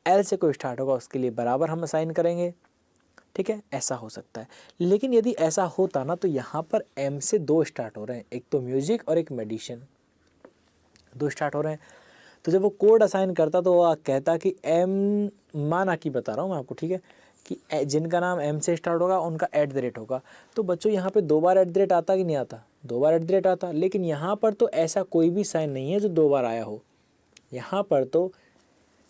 एल से कोई स्टार्ट होगा उसके लिए बराबर हम असाइन करेंगे, ठीक है। ऐसा हो सकता है। लेकिन यदि ऐसा होता ना, तो यहाँ पर एम से 2 स्टार्ट हो रहे हैं, एक तो म्यूजिक और एक मेडिसिन, 2 स्टार्ट हो रहे हैं। तो जब वो कोड असाइन करता तो वो कहता कि एम, माना कि बता रहा हूँ मैं आपको, ठीक है, कि जिनका नाम एम से स्टार्ट होगा उनका @ होगा। तो बच्चों यहाँ पे 2 बार @ आता कि नहीं आता, 2 बार @ आता। लेकिन यहाँ पर तो ऐसा कोई भी साइन नहीं है जो 2 बार आया हो। यहाँ पर तो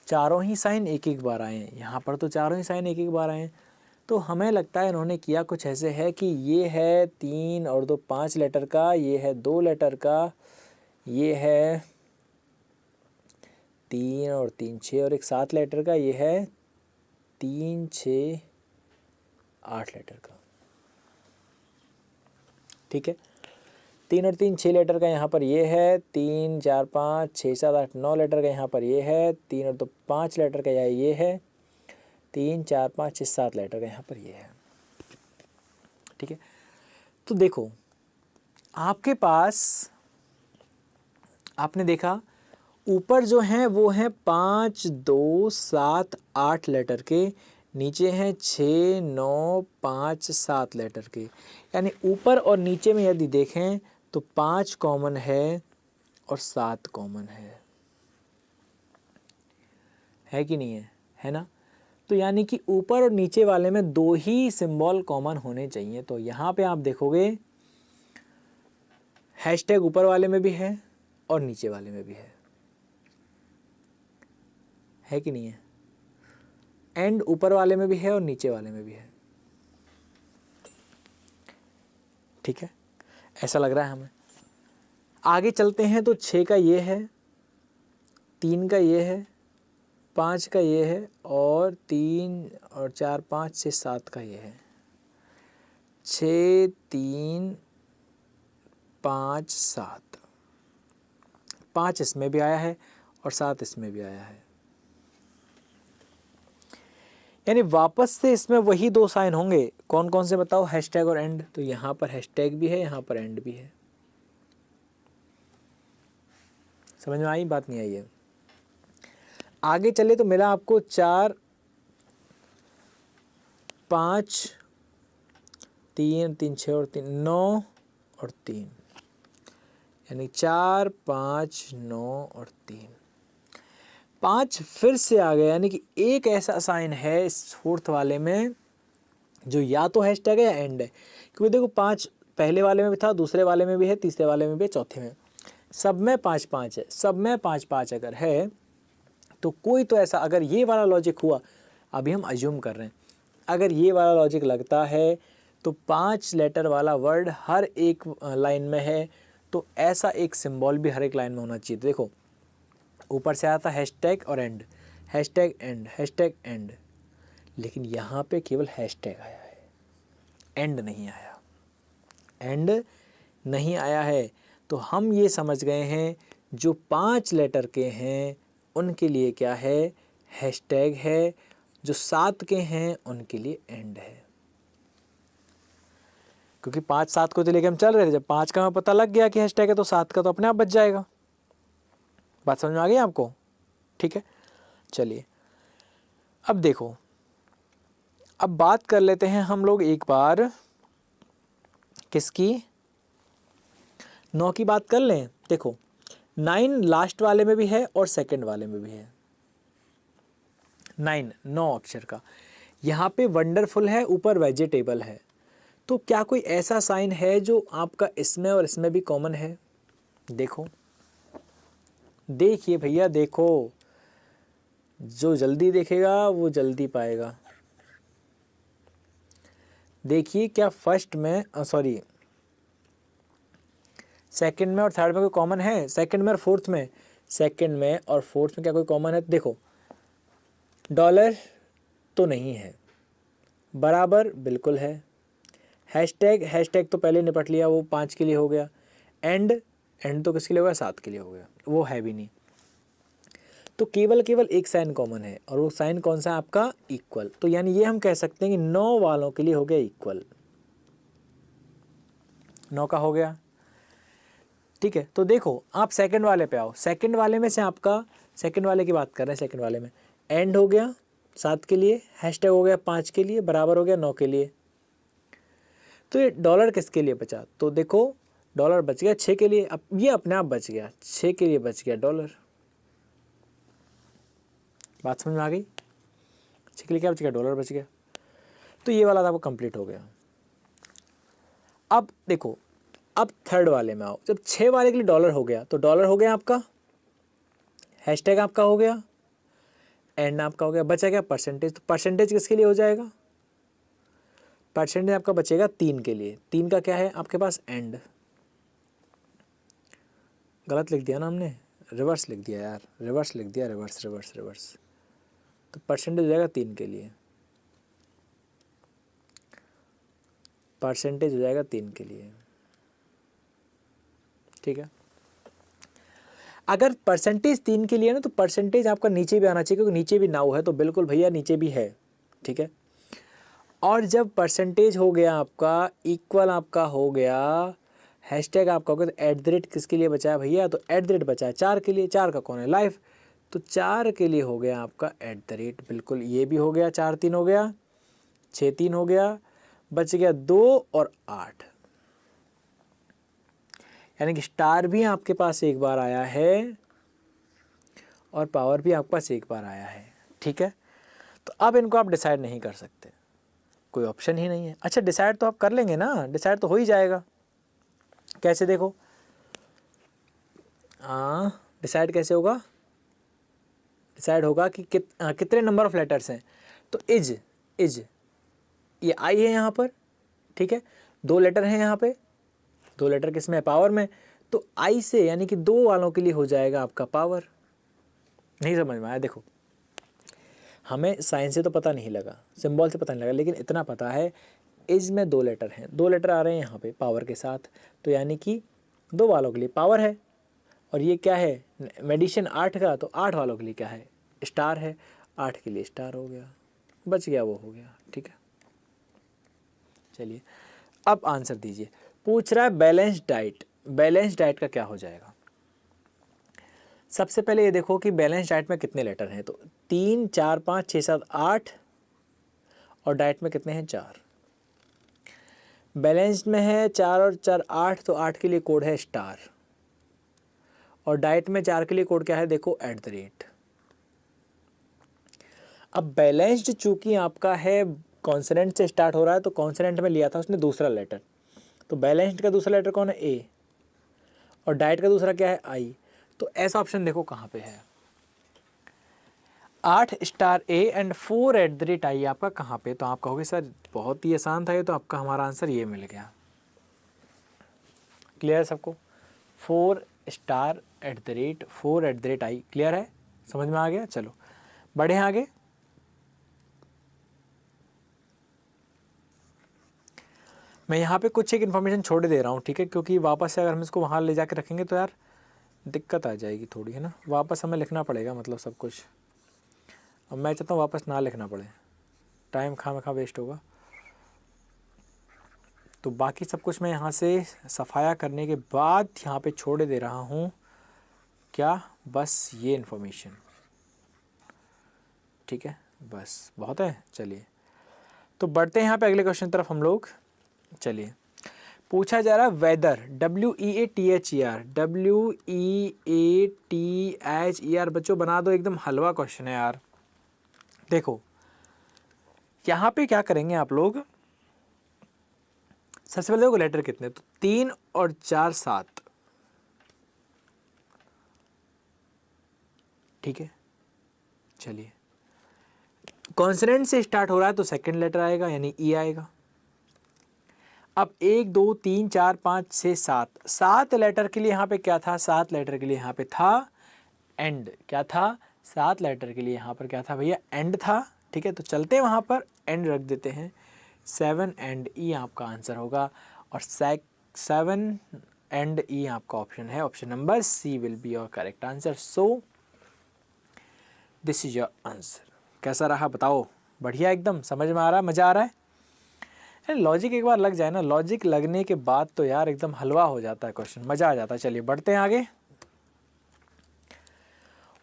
चारों ही साइन एक एक बार आए हैं, यहाँ पर तो चारों ही साइन एक एक बार आए हैं। तो हमें लगता है इन्होंने किया कुछ ऐसे है कि ये है 3 और 2 5 लेटर का, ये है 2 लेटर का, ये है 3 और 3 6 और एक 7 लेटर का, ये है 3 6 8 लेटर का, ठीक है। 3 और 3 6 लेटर का यहाँ पर ये है, 3 4 5 6 7 8 9 लेटर का यहाँ पर ये है, 3 और 2 5 लेटर का ये है, 3 4 5 6 7 लेटर का यहाँ पर ये है। ठीक है, तो देखो आपके पास, आपने देखा ऊपर जो हैं वो हैं 5 2 7 8 लेटर के, नीचे हैं 6 9 5 7 लेटर के। यानी ऊपर और नीचे में यदि देखें तो 5 कॉमन है और 7 कॉमन है कि नहीं है ना। तो यानी कि ऊपर और नीचे वाले में 2 ही सिंबल कॉमन होने चाहिए। तो यहाँ पे आप देखोगे हैशटैग ऊपर वाले में भी है और नीचे वाले में भी है कि नहीं है। एंड ऊपर वाले में भी है और नीचे वाले में भी है। ठीक है, ऐसा लग रहा है हमें। आगे चलते हैं तो 6 का ये है, 3 का ये है, 5 का ये है और 3 और 4 5 6 7 का ये है। 6 3 5 7, 5 इसमें भी आया है और 7 इसमें भी आया है। यानी वापस से इसमें वही 2 साइन होंगे। कौन कौन से बताओ, हैशटैग और एंड। तो यहाँ पर हैशटैग भी है, यहाँ पर एंड भी है। समझ में आई बात, नहीं आई है। आगे चले तो मिला आपको 4 5 3 3 6 और 3 9 और 3, यानी 4 5 9 और 3। 5 फिर से आ गया, यानी कि एक ऐसा साइन है इस 4th वाले में जो या तो हैशटैग है या एंड है। क्योंकि देखो 5 पहले वाले में भी था, दूसरे वाले में भी है, तीसरे वाले में भी है, चौथे में, सब में 5 5 है। सब में 5 5 अगर है तो कोई तो ऐसा, अगर ये वाला लॉजिक हुआ, अभी हम अज्यूम कर रहे हैं, अगर ये वाला लॉजिक लगता है तो 5 लेटर वाला वर्ड हर एक लाइन में है, तो ऐसा एक सिंबल भी हर एक लाइन में होना चाहिए। देखो ऊपर से आता हैशटैग और and, hashtag and, hashtag and, लेकिन यहाँ पे केवल हैशटैग आया है, एंड नहीं आया, एंड नहीं आया है। तो हम ये समझ गए हैं जो 5 लेटर के हैं उनके लिए क्या है, हैशटैग है, जो 7 के हैं उनके लिए एंड है। क्योंकि 5 7 को तो लेके हम चल रहे थे, जब 5 का हमें पता लग गया कि हैशटैग है तो 7 का तो अपने आप बच जाएगा। बात समझ में आ गई आपको? ठीक है, चलिए अब देखो, अब बात कर लेते हैं हम लोग एक बार किसकी, 9 की बात कर लें। देखो 9 लास्ट वाले में भी है और सेकंड वाले में भी है। 9 अक्षर का, यहाँ पे वंडरफुल है, ऊपर वेजिटेबल है। तो क्या कोई ऐसा साइन है जो आपका इसमें और इसमें भी कॉमन है? देखो, देखिए भैया देखो, जो जल्दी देखेगा वो जल्दी पाएगा। देखिए क्या फर्स्ट में, सॉरी सेकंड में और थर्ड में कोई कॉमन है? सेकंड में और फोर्थ में, सेकंड में और फोर्थ में क्या कोई कॉमन है? देखो डॉलर तो नहीं है, बराबर बिल्कुल है। हैशटैग, हैशटैग तो पहले निपट लिया, वो 5 के लिए हो गया। एंड, एंड तो किसके लिए हो गया? 7 के लिए हो गया, वो है भी नहीं। तो केवल केवल एक साइन कॉमन है, और वो साइन कौन सा है आपका? इक्वल। तो यानी ये हम कह सकते हैं कि 9 वालों के लिए हो गया इक्वल, 9 का हो गया। ठीक है, तो देखो आप सेकंड वाले पे आओ। सेकंड वाले में से आपका, सेकंड वाले की बात कर रहे हैं, सेकंड वाले में एंड हो गया 7 के लिए, हैशटैग हो गया 5 के लिए, बराबर हो गया 9 के लिए। तो ये डॉलर किसके लिए बचा? तो देखो डॉलर बच गया 6 के लिए, अब ये अपने आप बच गया, 6 के लिए बच गया डॉलर। बात समझ में आ गई? 6 के लिए क्या बच गया? डॉलर बच गया। तो ये वाला आपको कंप्लीट हो गया। अब देखो, अब थर्ड वाले में आओ। जब 6 वाले के लिए डॉलर हो गया, तो डॉलर हो गया आपका, हैशटैग आपका हो गया, एंड आपका हो गया, बचा गया परसेंटेज। तो परसेंटेज किसके लिए हो जाएगा? परसेंटेज आपका बचेगा 3 के लिए। 3 का क्या है आपके पास? एंड। गलत लिख दिया ना हमने, रिवर्स लिख दिया यार, रिवर्स लिख दिया, रिवर्स रिवर्स रिवर्स। तो परसेंटेज हो जाएगा 3 के लिए, परसेंटेज हो जाएगा 3 के लिए। ठीक है। अगर परसेंटेज 3 के लिए ना तो परसेंटेज आपका नीचे भी आना चाहिए, क्योंकि नीचे भी नाउ है तो बिल्कुल भैया नीचे भी है, ठीक है। और जब परसेंटेज हो गया आपका, इक्वल आपका हो गया, हैशटैग आपका हो गया, तो एट द रेट किसके लिए बचा है भैया, तो एट द रेट बचा है 4 के लिए। 4 का कौन है, लाइफ, तो 4 के लिए हो गया आपका एट द रेट, बिल्कुल ये भी हो गया, 4 3 हो गया, 6 3 हो गया, बच गया 2 और 8, यानी कि स्टार भी आपके पास एक बार आया है और पावर भी आपके पास एक बार आया है, ठीक है। तो अब इनको आप डिसाइड नहीं कर सकते, कोई ऑप्शन ही नहीं है। अच्छा डिसाइड तो आप कर लेंगे ना, डिसाइड तो हो ही जाएगा। कैसे देखो, डिसाइड कैसे होगा, डिसाइड होगा कि कितने नंबर ऑफ लेटर्स हैं। तो इज ये आई है यहाँ पर, ठीक है, 2 लेटर हैं यहाँ पे, 2 लेटर किसमें है, पावर में। तो आई से यानी कि 2 वालों के लिए हो जाएगा आपका पावर। नहीं समझ में आया, देखो हमें साइन से तो पता नहीं लगा, सिंबल से पता नहीं लगा, लेकिन इतना पता है इज में 2 लेटर हैं, 2 लेटर आ रहे हैं यहाँ पे पावर के साथ, तो यानी कि 2 वालों के लिए पावर है। और ये क्या है, मेडिशन 8 का, तो 8 वालों के लिए क्या है, स्टार है, 8 के लिए स्टार हो गया, बच गया, वो हो गया, ठीक है। चलिए अब आंसर दीजिए। पूछ रहा है बैलेंस डाइट, बैलेंस डाइट का क्या हो जाएगा। सबसे पहले ये देखो कि बैलेंस डाइट में कितने लेटर हैं, तो 3 4 5 6 7 8, और डाइट में कितने हैं, 4। बैलेंस्ड में है 4 और 4 8, तो 8 के लिए कोड है स्टार, और डाइट में 4 के लिए कोड क्या है, देखो एट द रेट। अब बैलेंस्ड चूंकि आपका है कॉन्सोनेंट से स्टार्ट हो रहा है, तो कॉन्सोनेंट में लिया था उसने दूसरा लेटर, तो बैलेंस्ड का दूसरा लेटर कौन है, ए, और डाइट का दूसरा क्या है, आई। तो ऐसा ऑप्शन देखो कहाँ पे है, 8 star A and 4 at the rate I आपका कहाँ पे। तो आप कहोगे सर बहुत ही आसान था ये, तो आपका हमारा आंसर ये मिल गया। क्लियर है सबको, 4 star at the rate 4 at the rate I, clear है, समझ में आ गया। चलो बढ़े आगे। मैं यहाँ पे कुछ एक इन्फॉर्मेशन छोड़ दे रहा हूँ, ठीक है, क्योंकि वापस से अगर हम इसको वहाँ ले जाकर रखेंगे तो यार दिक्कत आ जाएगी थोड़ी, है ना, वापस हमें लिखना पड़ेगा मतलब सब कुछ। अब मैं चाहता हूँ वापस ना लिखना पड़े, टाइम खामखा वेस्ट होगा। तो बाकी सब कुछ मैं यहाँ से सफाया करने के बाद यहाँ पे छोड़ दे रहा हूँ, क्या, बस ये इन्फॉर्मेशन, ठीक है, बस बहुत है। चलिए तो बढ़ते हैं यहाँ पे अगले क्वेश्चन तरफ हम लोग। चलिए पूछा जा रहा है वेदर, WEATHER, WEATHER, बच्चों बना दो, एकदम हलवा क्वेश्चन है यार। देखो यहाँ पे क्या करेंगे आप लोग, सबसे पहले देखो लेटर कितने, तो 3 और 4 7, ठीक है। चलिए कॉन्सोनेंट से स्टार्ट हो रहा है तो सेकंड लेटर आएगा यानी ई आएगा। अब 1 2 3 4 5 6 7, 7 लेटर के लिए यहाँ पे क्या था, 7 लेटर के लिए यहाँ पे था एंड, क्या था, 7 लेटर के लिए यहाँ पर क्या था भैया, एंड था, ठीक है। तो चलते हैं वहाँ पर एंड रख देते हैं, 7 एंड ई आपका आंसर होगा, और 7 एंड ई आपका ऑप्शन है, option number C will be your correct answer. So this is your answer. कैसा रहा बताओ, बढ़िया, एकदम समझ में आ रहा है, मज़ा आ रहा है। लॉजिक एक बार लग जाए ना, लॉजिक लगने के बाद तो यार एकदम हलवा हो जाता है क्वेश्चन, मज़ा आ जाता है। चलिए बढ़ते हैं आगे।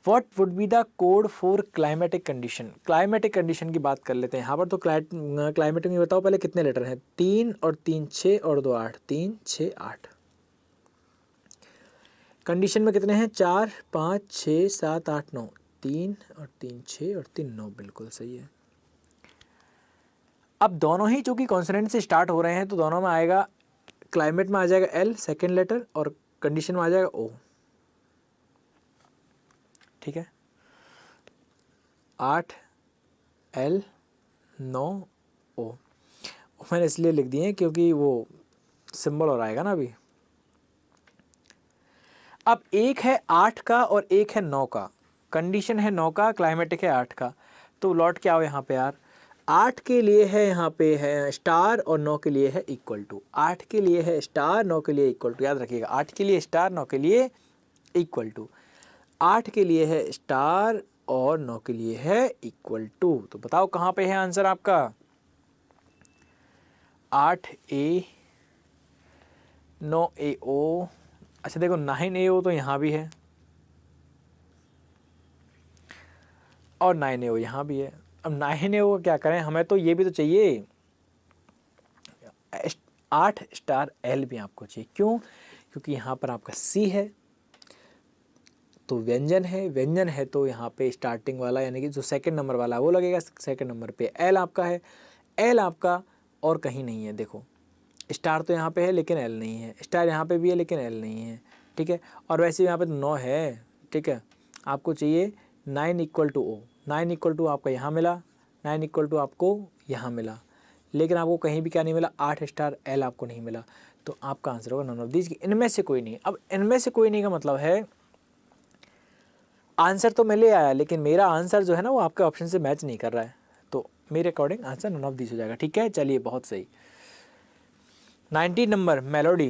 What would be the code for climatic condition, climatic condition की बात कर लेते हैं यहाँ पर। तो क्लाइमेटिक में बताओ पहले कितने लेटर हैं, 3 और 3 6 और 2 8, 3 6 8। कंडीशन में कितने हैं, 4 5 6 7 8 9, 3 और 3 6 और 3 9, बिल्कुल सही है। अब दोनों ही चूंकि कॉन्सोनेंट से स्टार्ट हो रहे हैं तो दोनों में आएगा, क्लाइमेट में आ जाएगा एल सेकेंड लेटर, और कंडीशन में आ जाएगा ओ, ठीक है। 8 एल 9 ओ, मैंने इसलिए लिख दिए हैं क्योंकि वो सिंबल और आएगा ना अभी। अब एक है 8 का और एक है 9 का, कंडीशन है 9 का, क्लाइमेटिक है 8 का, तो लौट के आओ यहाँ पे यार। 8 के लिए है यहाँ पे है स्टार और 9 के लिए है इक्वल टू। 8 के लिए है स्टार, 9 के लिए इक्वल टू। याद रखिएगा 8 के लिए स्टार, 9 के लिए इक्वल टू। 8 के लिए है स्टार और 9 के लिए है इक्वल टू। तो बताओ कहाँ पे है आंसर आपका? 8A 9AO। अच्छा देखो 9AO तो यहाँ भी है और 9AO यहाँ भी है। अब 9AO क्या करें, हमें तो ये भी तो चाहिए, 8 स्टार L भी आपको चाहिए। क्यों? क्योंकि यहाँ पर आपका C है तो व्यंजन है, व्यंजन है तो यहाँ पे स्टार्टिंग वाला यानी कि जो सेकंड नंबर वाला वो लगेगा। सेकंड नंबर पे L आपका है, L आपका और कहीं नहीं है। देखो स्टार तो यहाँ पे है लेकिन L नहीं है, स्टार यहाँ पे भी है लेकिन L नहीं है, ठीक है। और वैसे यहाँ पे तो 9 है, ठीक है। आपको चाहिए 9 equal to O, 9 equal to आपका यहाँ मिला, 9 इक्वल टू आपको यहाँ मिला, लेकिन आपको कहीं भी क्या नहीं मिला, 8 स्टार L आपको नहीं मिला। तो आपका आंसर होगा नॉन ऑफ दीज, इनमें से कोई नहीं। अब इनमें से कोई नहीं का मतलब है आंसर तो मैं ले आया लेकिन मेरा आंसर जो है ना वो आपके ऑप्शन से मैच नहीं कर रहा है, तो मेरे according answer none of these हो जाएगा, ठीक है। चलिए बहुत सही। 19 नंबर मेलोडी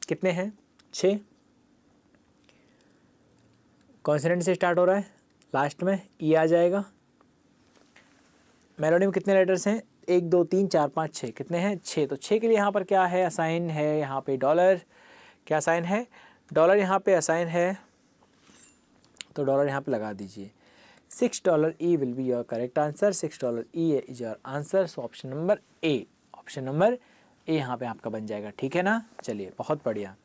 कितने हैं? 6। कॉन्सोनेंट से स्टार्ट हो रहा है, लास्ट में ई आ जाएगा। मेलोडी में कितने लेटर्स हैं? 1 2 3 4 5 6। कितने हैं? 6। तो 6 के लिए यहाँ पर क्या है? असाइन है यहाँ पे डॉलर। क्या साइन है? डॉलर यहाँ पे असाइन है, तो डॉलर यहाँ पे लगा दीजिए। $6 E will be your correct answer. $6 E is your answer. So option number A, option number A यहाँ पे आपका बन जाएगा, ठीक है ना। चलिए बहुत बढ़िया।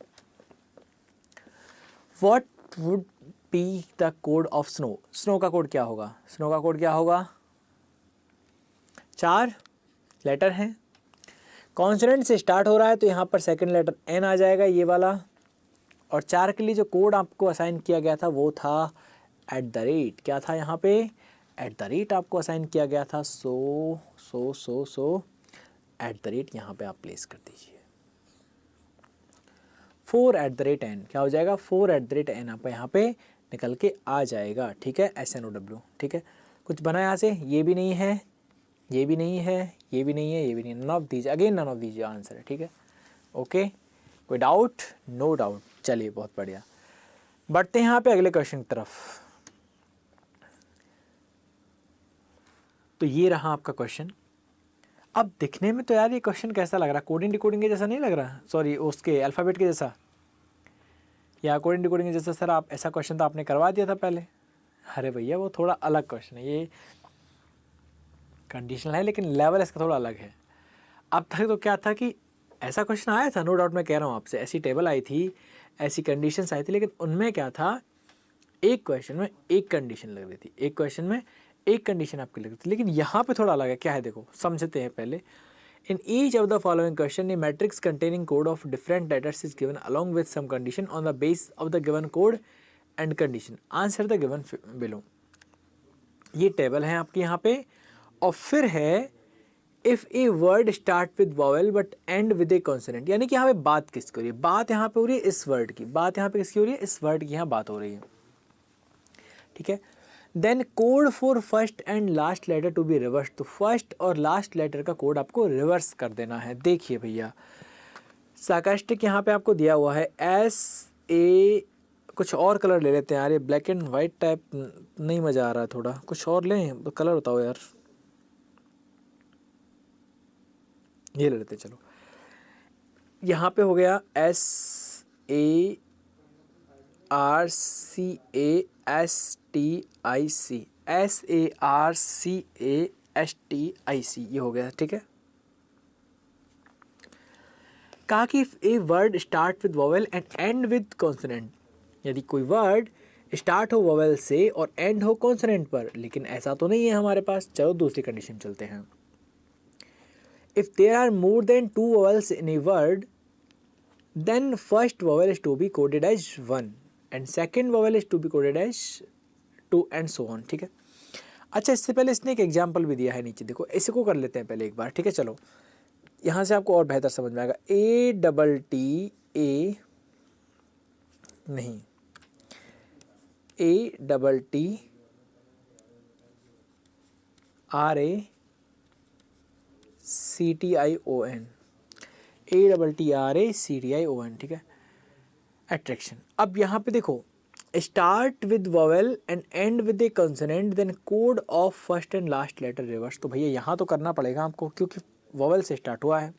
What would be the code of snow? Snow का कोड क्या होगा? स्नो का कोड क्या होगा? 4 लेटर हैं, कॉन्सोनेंट से स्टार्ट हो रहा है तो यहाँ पर सेकंड लेटर एन आ जाएगा, ये वाला। और 4 के लिए जो कोड आपको असाइन किया गया था वो था @ क्या था यहाँ पे? @ आपको असाइन किया गया था। सो @ यहाँ पे आप प्लेस कर दीजिए। 4 @ n क्या हो जाएगा? 4 @ n आप यहाँ पे निकल के आ जाएगा, ठीक है। SNOW, ठीक है। कुछ बना यहाँ से? ये भी नहीं है, ये भी नहीं है, ये भी नहीं है, ये भी नहीं है। None of these, again none of these answer है, ठीक है। ओके, कोई डाउट? No doubt. चलिए बहुत बढ़िया, बढ़ते हैं यहाँ पे अगले क्वेश्चन की तरफ। तो ये रहा आपका क्वेश्चन। अब दिखने में तो यार ये क्वेश्चन कैसा लग रहा है? कोडिंग डिकोडिंग के जैसा नहीं लग रहा? सॉरी, उसके अल्फ़ाबेट के जैसा या कोडिंग डिकोडिंग के जैसा? सर आप ऐसा क्वेश्चन तो आपने करवा दिया था पहले। अरे भैया वो थोड़ा अलग क्वेश्चन है, ये कंडीशनल है लेकिन लेवल इसका थोड़ा अलग है। अब तक तो क्या था कि ऐसा क्वेश्चन आया था, नो डाउट, मैं कह रहा हूँ आपसे, ऐसी टेबल आई थी, ऐसी कंडीशंस आई थी, लेकिन उनमें क्या था, एक क्वेश्चन में एक कंडीशन लग रही थी, एक क्वेश्चन में एक कंडीशन आपकी लग रही थी। लेकिन यहाँ पे थोड़ा अलग है। क्या है देखो, समझते हैं पहले। In each of the following question a matrix containing code of different letters is given along with some condition on the base of the given code and condition, answer the given below. ये table है आपकी यहाँ पे। और फिर है if a word start with vowel but end with a consonant, यानी कि यहाँ पे बात किसकी हो रही है? बात यहाँ पे हो रही है इस वर्ड की, बात यहाँ पे किसकी हो रही है? इस वर्ड की यहाँ बात हो रही है, ठीक है। Then code for first and last letter to be reverse, तो फर्स्ट और लास्ट लेटर का कोड आपको रिवर्स कर देना है। देखिए भैया, सार्कास्टिक यहाँ पे आपको दिया हुआ है SA, कुछ और कलर ले लेते हैं यार, ये ब्लैक एंड वाइट टाइप नहीं मज़ा आ रहा है, थोड़ा कुछ और लें, कलर बताओ यार। ये ले लेते हैं, चलो। यहाँ पे हो गया SARCASTIC, ये हो गया, ठीक है। कहा कि ए word start with vowel and end with consonant, यदि कोई वर्ड स्टार्ट हो वोवेल से और एंड हो कॉन्सोनेंट पर, लेकिन ऐसा तो नहीं है हमारे पास। चलो दूसरी कंडीशन चलते हैं। If there are more than 2 vowels in a word then first vowel is to be coded as 1 and second vowel is to be coded as 2 and so on, ठीक है। अच्छा, इससे पहले इसने एक एग्जांपल भी दिया है नीचे, देखो इसको कर लेते हैं पहले एक बार, ठीक है। चलो यहाँ से आपको और बेहतर समझ में आएगा। ATTA नहीं, ATT ATTRACTION, ठीक है, अट्रैक्शन। अब यहाँ पे देखो, start with vowel and end with a consonant then code of first and last letter reverse. तो भैया यहाँ तो करना पड़ेगा आपको, क्योंकि वॉवेल से स्टार्ट हुआ है।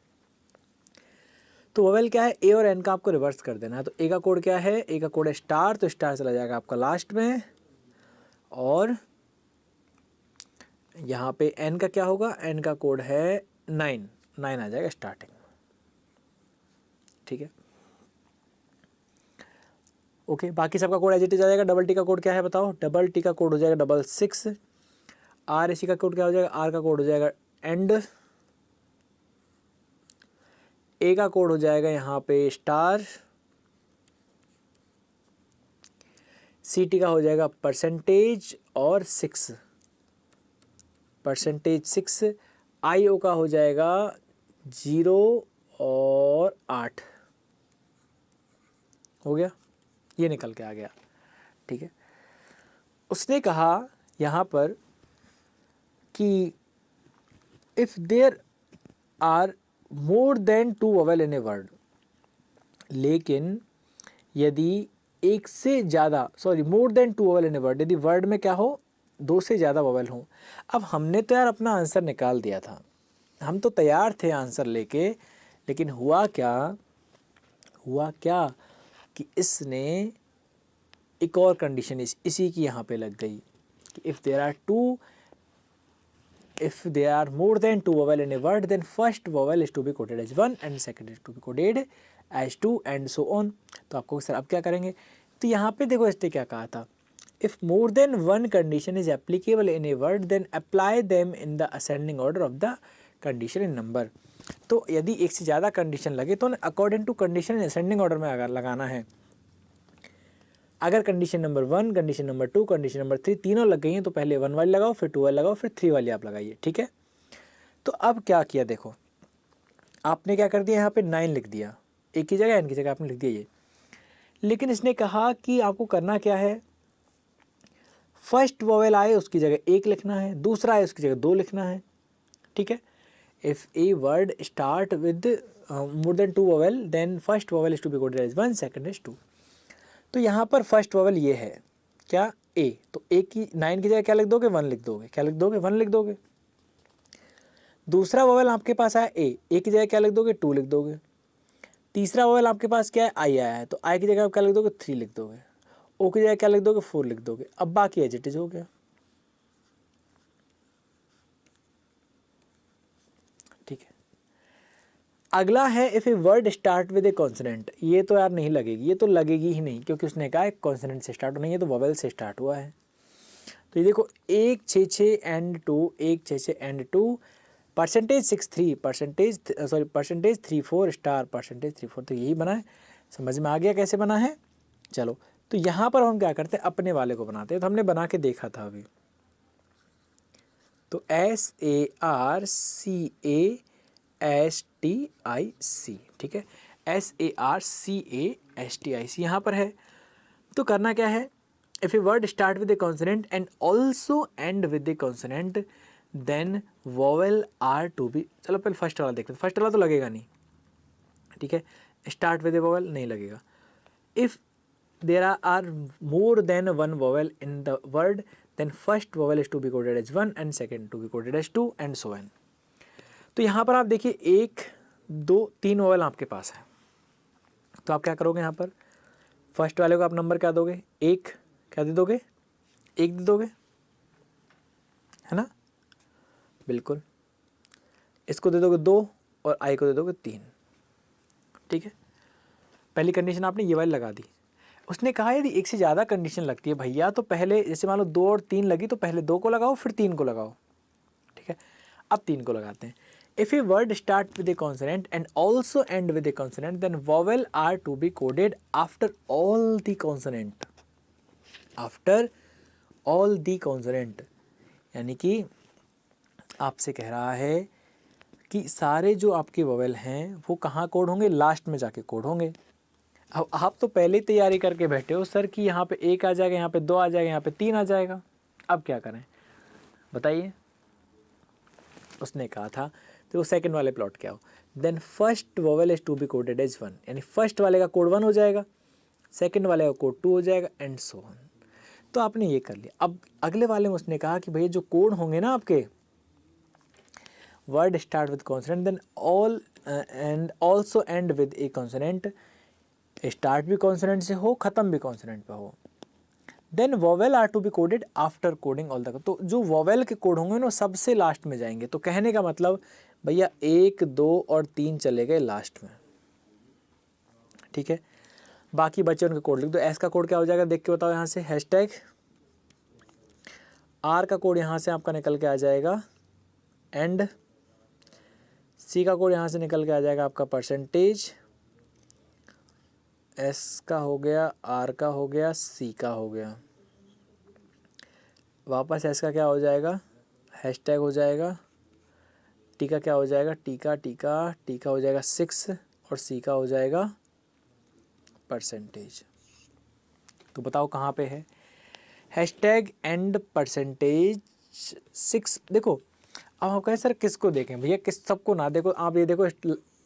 तो वॉवेल क्या है, ए और एन का आपको रिवर्स कर देना है। तो ए का कोड क्या है, ए का कोड है स्टार, तो स्टार चला जाएगा आपका लास्ट में, और यहाँ पे एन का क्या होगा, एन का कोड है 9 आ जाएगा स्टार्टिंग, ठीक है। ओके, बाकी सबका कोड एज इट इज आ जाएगा। डबल टी का कोड क्या है बताओ, डबल टी का कोड हो जाएगा 66। आर एसी का कोड क्या हो जाएगा, आर का कोड हो जाएगा एंड, ए का कोड हो जाएगा यहाँ पे स्टार, सी टी का हो जाएगा परसेंटेज और 6, आई ओ का हो जाएगा 0 और 8, हो गया, ये निकल के आ गया, ठीक है। उसने कहा यहाँ पर कि if there are more than 2 vowel in a word, लेकिन यदि एक से ज़्यादा, more than 2 vowel in a word, यदि वर्ड में क्या हो, 2 से ज़्यादा वोवेल हो। अब हमने तो यार अपना आंसर निकाल दिया था, हम तो तैयार थे आंसर लेके, लेकिन हुआ क्या कि इसने एक और कंडीशन इसी की यहाँ पे लग गई कि if there are more than 2 vowel in a word then first vowel is to be coded as 1 and second is to be coded as 2 and so on. तो आपको सर अब क्या करेंगे, तो यहाँ पे देखो इसने क्या कहा था, if more than 1 condition is applicable in a word then apply them in the ascending order of the condition in number. तो यदि एक से ज़्यादा कंडीशन लगे तो according to condition in ascending order में अगर लगाना है। अगर condition number 1, condition number 2, condition number 3 तीनों लग गई हैं तो पहले 1 वाली लगाओ, फिर 2 वाली लगाओ, फिर 3 वाली आप लगाइए, ठीक है। तो अब क्या किया देखो, आपने क्या कर दिया, यहाँ पे 9 लिख दिया, एक की जगह एन की जगह आपने लिख दिया ये। लेकिन इसने कहा कि आपको करना क्या है, फर्स्ट वोवेल आए उसकी जगह 1 लिखना है, दूसरा आए उसकी जगह 2 लिखना है, ठीक है। If a word start with more than 2 vowel then first vowel is to be coded as 1, second is 2। तो यहाँ पर फर्स्ट वोवेल ये है क्या, ए, तो ए की 9 की जगह क्या लिख दोगे, 1 लिख दोगे, क्या लिख दोगे, 1 लिख दोगे। दूसरा वोवेल आपके पास आया ए की जगह क्या लिख दोगे, 2 लिख दोगे। तीसरा वोवेल आपके पास क्या है, आई आया है, तो आई की जगह आप क्या लिख दोगे, 3 लिख दोगे। ओ की जगह क्या लिख दोगे, 4 लिख दोगे। अब बाकी एज इट इज हो गया, ठीक है। अगला है if a word start with a consonant, ये तो यार नहीं लगेगी, ये तो लगेगी ही नहीं, क्योंकि उसने कहा है कॉन्सोनेंट से स्टार्ट नहीं है, तो वोवेल से स्टार्ट हुआ है। तो ये देखो 1 6 6 and 2, 1 6 6 and 2, percentage 6 3, percentage 3 4 star, percentage 3 4, तो यही बना है। समझ में आ गया कैसे बना है। चलो, तो यहाँ पर हम क्या करते हैं, अपने वाले को बनाते हैं। तो हमने बना के देखा था अभी, तो SARCASTIC, ठीक है, SARCASTIC यहाँ पर है। तो करना क्या है, if a word start with a consonant and also end with a consonant then vowel are to be, चलो पहले फर्स्ट वाला देखते हैं। फर्स्ट वाला तो लगेगा नहीं, ठीक है, स्टार्ट विद ए वोवेल नहीं लगेगा। If there are more than 1 vowel in the word then first vowel is to be coded as 1 and second to be coded as 2 and so on. तो यहाँ पर आप देखिए 1 2 3 वोवेल आपके पास है, तो आप क्या करोगे, यहाँ पर फर्स्ट वाले को आप नंबर क्या दोगे, 1 क्या दे दोगे, 1 दे दोगे, है ना, बिल्कुल। इसको दे दोगे 2 और आई को दे दोगे 3, ठीक है। पहली कंडीशन आपने ये वाली लगा दी। उसने कहा यदि एक से ज़्यादा कंडीशन लगती है भैया, तो पहले जैसे मान लो 2 और 3 लगी, तो पहले 2 को लगाओ फिर 3 को लगाओ, ठीक है। अब 3 को लगाते हैं। If a word start with a consonant and also end with a consonant then vowel are to be coded after all the consonant, after all the consonant, यानी कि आपसे कह रहा है कि सारे जो आपके वोवेल हैं वो कहाँ कोड होंगे, लास्ट में जाके कोड होंगे। अब आप तो पहले ही तैयारी करके बैठे हो सर कि यहाँ पे 1 आ जाएगा, यहाँ पे 2 आ जाएगा, यहाँ पे 3 आ जाएगा। अब क्या करें बताइए, उसने कहा था, तो वो सेकंड वाले प्लॉट क्या हो, then first vowel is to be coded as 1, यानी फर्स्ट वाले का कोड 1 हो जाएगा, सेकंड वाले का कोड 2 हो जाएगा एंड सो ऑन। तो आपने ये कर लिया। अब अगले वाले में उसने कहा कि भैया जो कोड होंगे ना आपके, word start with consonant then all and also end with a consonant, start भी कॉन्सोनेंट से हो, ख़त्म भी कॉन्सोनेंट पे हो, then vowel are to be coded after coding all the. तो जो वोवेल के कोड होंगे ना सबसे लास्ट में जाएंगे। तो कहने का मतलब भैया 1, 2 और 3 चले गए लास्ट में, ठीक है। बाकी बचे उनके कोड लिख दो। एस का कोड क्या हो जाएगा देख के बताओ यहाँ से, हैशटैग। आर का कोड यहाँ से आपका निकल के आ जाएगा एंड। सी का कोड यहाँ से निकल के आ जाएगा आपका परसेंटेज। एस का हो गया, आर का हो गया, सी का हो गया। वापस एस का क्या हो जाएगा, हैशटैग हो जाएगा। टी का क्या हो जाएगा, टी का हो जाएगा 6 और सी का हो जाएगा परसेंटेज। तो बताओ कहाँ पे है हैशटैग एंड परसेंटेज 6। देखो अब हम कहें सर किसको देखें भैया, किस सबको ना देखो आप, ये देखो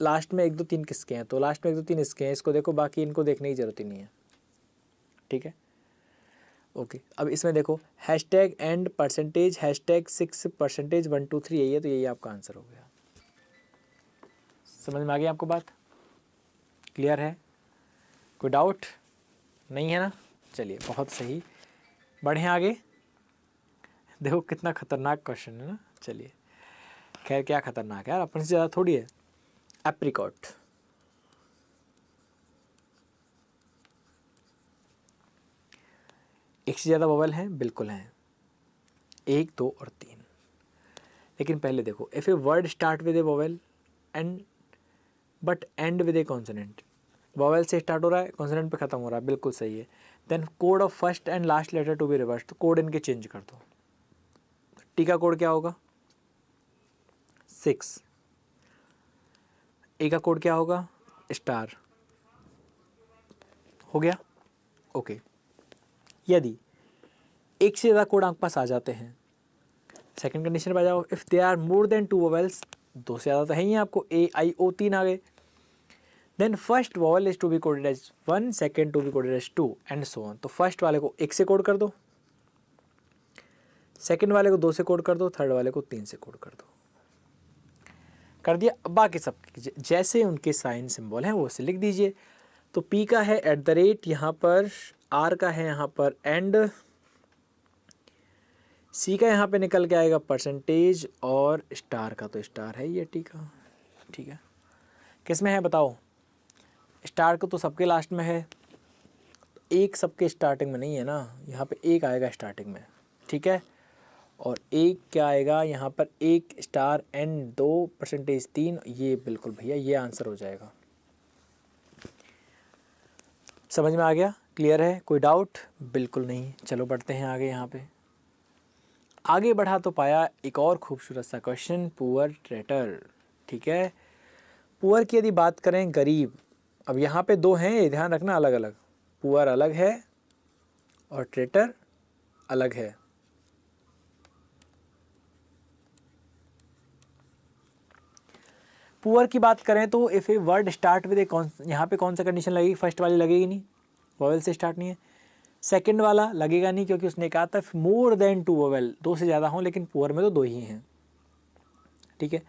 लास्ट में 1, 2, 3 किसके हैं, तो लास्ट में 1, 2, 3 इसके हैं, इसको देखो, बाकी इनको देखने की जरूरत ही नहीं है, ठीक है। ओके अब इसमें देखो hashtag and percentage hashtag 6 percentage 1, 2, 3 यही है, तो यही आपका आंसर हो गया। समझ में आ गई आपको बात, क्लियर है, कोई डाउट नहीं है ना। चलिए बहुत सही, बढ़े आगे। देखो कितना खतरनाक क्वेश्चन है ना। चलिए खैर क्या खतरनाक है यार, अपन से ज़्यादा थोड़ी है। एप्रिकॉट, एक से ज़्यादा वोवेल हैं, बिल्कुल हैं, 1, 2 और 3। लेकिन पहले देखो, if A word start with A vowel and but end with a consonant, vowel से स्टार्ट हो रहा है, कॉन्सोनेंट पे खत्म हो रहा है, बिल्कुल सही है। Then code of first and last letter to be reverse, तो कोड इनके चेंज कर दो। टी का कोड क्या होगा 6, ए का कोड क्या होगा स्टार, हो गया। ओके यदि एक से ज़्यादा कोड आपके पास आ जाते हैं, सेकंड कंडीशन पे आ जाओ, if they are more than 2 vowels, 2 से ज़्यादा तो है ही आपको, ए आई ओ 3 आ गए, then first vowel is to be coded as 1, second to be coded as 2 and so on. तो फर्स्ट वाले को 1 से कोड कर दो, सेकंड वाले को 2 से कोड कर दो, थर्ड वाले को 3 से कोड कर दो, कर दिया। अब बाकी सब जैसे उनके साइन सिंबल हैं वो से लिख दीजिए। तो पी का है @ यहाँ पर, आर का है यहाँ पर एंड, सी का यहाँ पे निकल के आएगा परसेंटेज, और स्टार का तो स्टार है ये टी का, ठीक है। किस में है बताओ, स्टार को तो सबके लास्ट में है, एक सबके स्टार्टिंग में नहीं है ना, यहाँ पे एक आएगा स्टार्टिंग में, ठीक है। और एक क्या आएगा यहाँ पर, 1 स्टार एंड 2 परसेंटेज 3, ये बिल्कुल भैया ये आंसर हो जाएगा। समझ में आ गया, क्लियर है, कोई डाउट बिल्कुल नहीं। चलो बढ़ते हैं आगे। यहाँ पे आगे बढ़ा तो पाया एक और खूबसूरत सा क्वेश्चन, पुअर ट्रेटर, ठीक है। पुअर की यदि बात करें, गरीब, अब यहाँ पे 2 हैं, ये ध्यान रखना, अलग अलग, पुअर अलग है और ट्रेटर अलग है। पुअर की बात करें तो if a word start with A, यहाँ पे कौन सा कंडीशन लगेगी, फर्स्ट वाली लगेगी नहीं, वोवेल से स्टार्ट नहीं है। सेकंड वाला लगेगा नहीं क्योंकि उसने कहा था मोर देन 2 वोवेल, 2 से ज़्यादा हों, लेकिन पुअर में तो 2 ही हैं, ठीक है।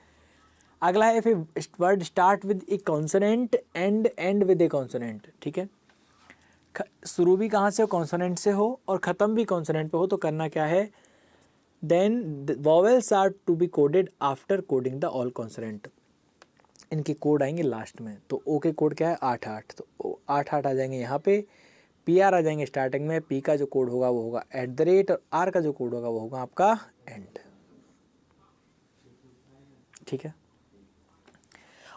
अगला है if A word start with a consonant and end with a consonant, ठीक है। शुरू भी कहाँ से हो, कॉन्सोनेंट से हो, और ख़त्म भी कॉन्सोनेंट पे हो, तो करना क्या है, then vowels are to be coded after coding the all consonant. इनके कोड आएंगे लास्ट में। तो ओ के कोड क्या है 8, 8, तो 8, 8 आ जाएंगे यहाँ पे, पी आर आ जाएंगे स्टार्टिंग में, पी का जो कोड होगा वो होगा @ और आर का जो कोड होगा वो होगा आपका एंड, ठीक है।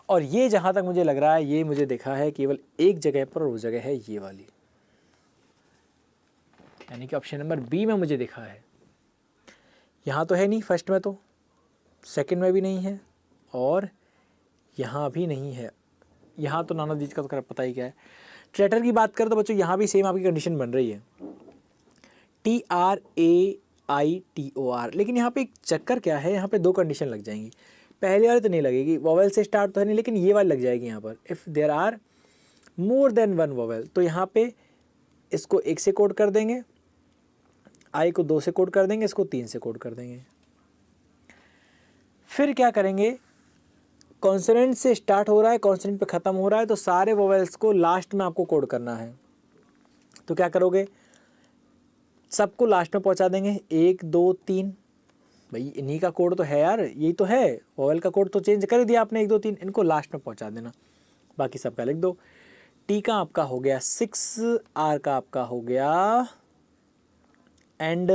और ये जहाँ तक मुझे लग रहा है, ये मुझे देखा है केवल एक जगह पर, और वो जगह है ये वाली, यानी कि ऑप्शन नंबर बी में मुझे देखा है। यहाँ तो है नहीं, फर्स्ट में तो, सेकंड में भी नहीं है, और यहाँ भी नहीं है। यहाँ तो नाना दीज का तो पता ही क्या है। ट्रेटर की बात करें तो बच्चों यहाँ भी सेम आपकी कंडीशन बन रही है, TRATOR SITOR। लेकिन यहाँ पे एक चक्कर क्या है, यहाँ पे दो कंडीशन लग जाएंगी। पहली वाली तो नहीं लगेगी, वोवेल से स्टार्ट तो है नहीं, लेकिन ये वाली लग जाएगी यहाँ पर, if there are more than one vowel. तो यहाँ पे इसको 1 से कोड कर देंगे, आई को 2 से कोड कर देंगे, इसको 3 से कोड कर देंगे। फिर क्या करेंगे, कॉन्सोनेंट से स्टार्ट हो रहा है, कॉन्सोनेंट पे ख़त्म हो रहा है, तो सारे वोवेल्स को लास्ट में आपको कोड करना है। तो क्या करोगे, सबको लास्ट में पहुंचा देंगे, 1 2 3। भाई इन्हीं का कोड तो है यार, यही तो है, वोवेल का कोड तो चेंज कर दिया आपने, 1 2 3, इनको लास्ट में पहुंचा देना, बाकी सबका लिख दो। टी का आपका हो गया 6, आर का आपका हो गया एंड,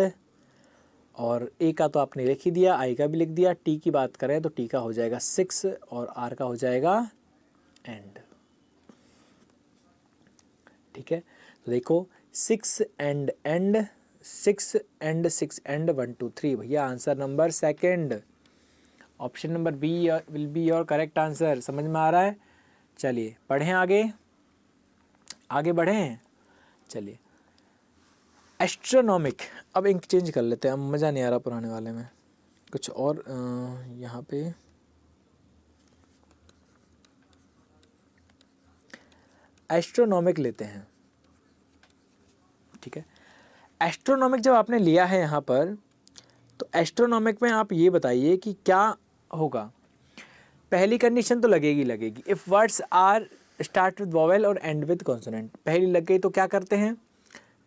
और ए का तो आपने लिख ही दिया, आई का भी लिख दिया। टी की बात करें तो टी का हो जाएगा 6 और आर का हो जाएगा एंड। ठीक है, तो देखो 6 एंड एंड, 6 एंड 6 एंड 1 2 3। भैया answer number second, option number B will be your correct answer. समझ में आ रहा है? चलिए पढ़ें, आगे बढ़ें। चलिए एस्ट्रोनॉमिक, अब इंक चेंज कर लेते हैं, अब मज़ा नहीं आ रहा पुराने वाले में, कुछ और यहाँ पे एस्ट्रोनॉमिक लेते हैं। ठीक है, एस्ट्रोनॉमिक जब आपने लिया है यहाँ पर, तो एस्ट्रोनॉमिक में आप ये बताइए कि क्या होगा। पहली कंडीशन तो लगेगी, if words are start with vowel और एंड विद कॉन्सोनेंट, पहली लग गई तो क्या करते हैं,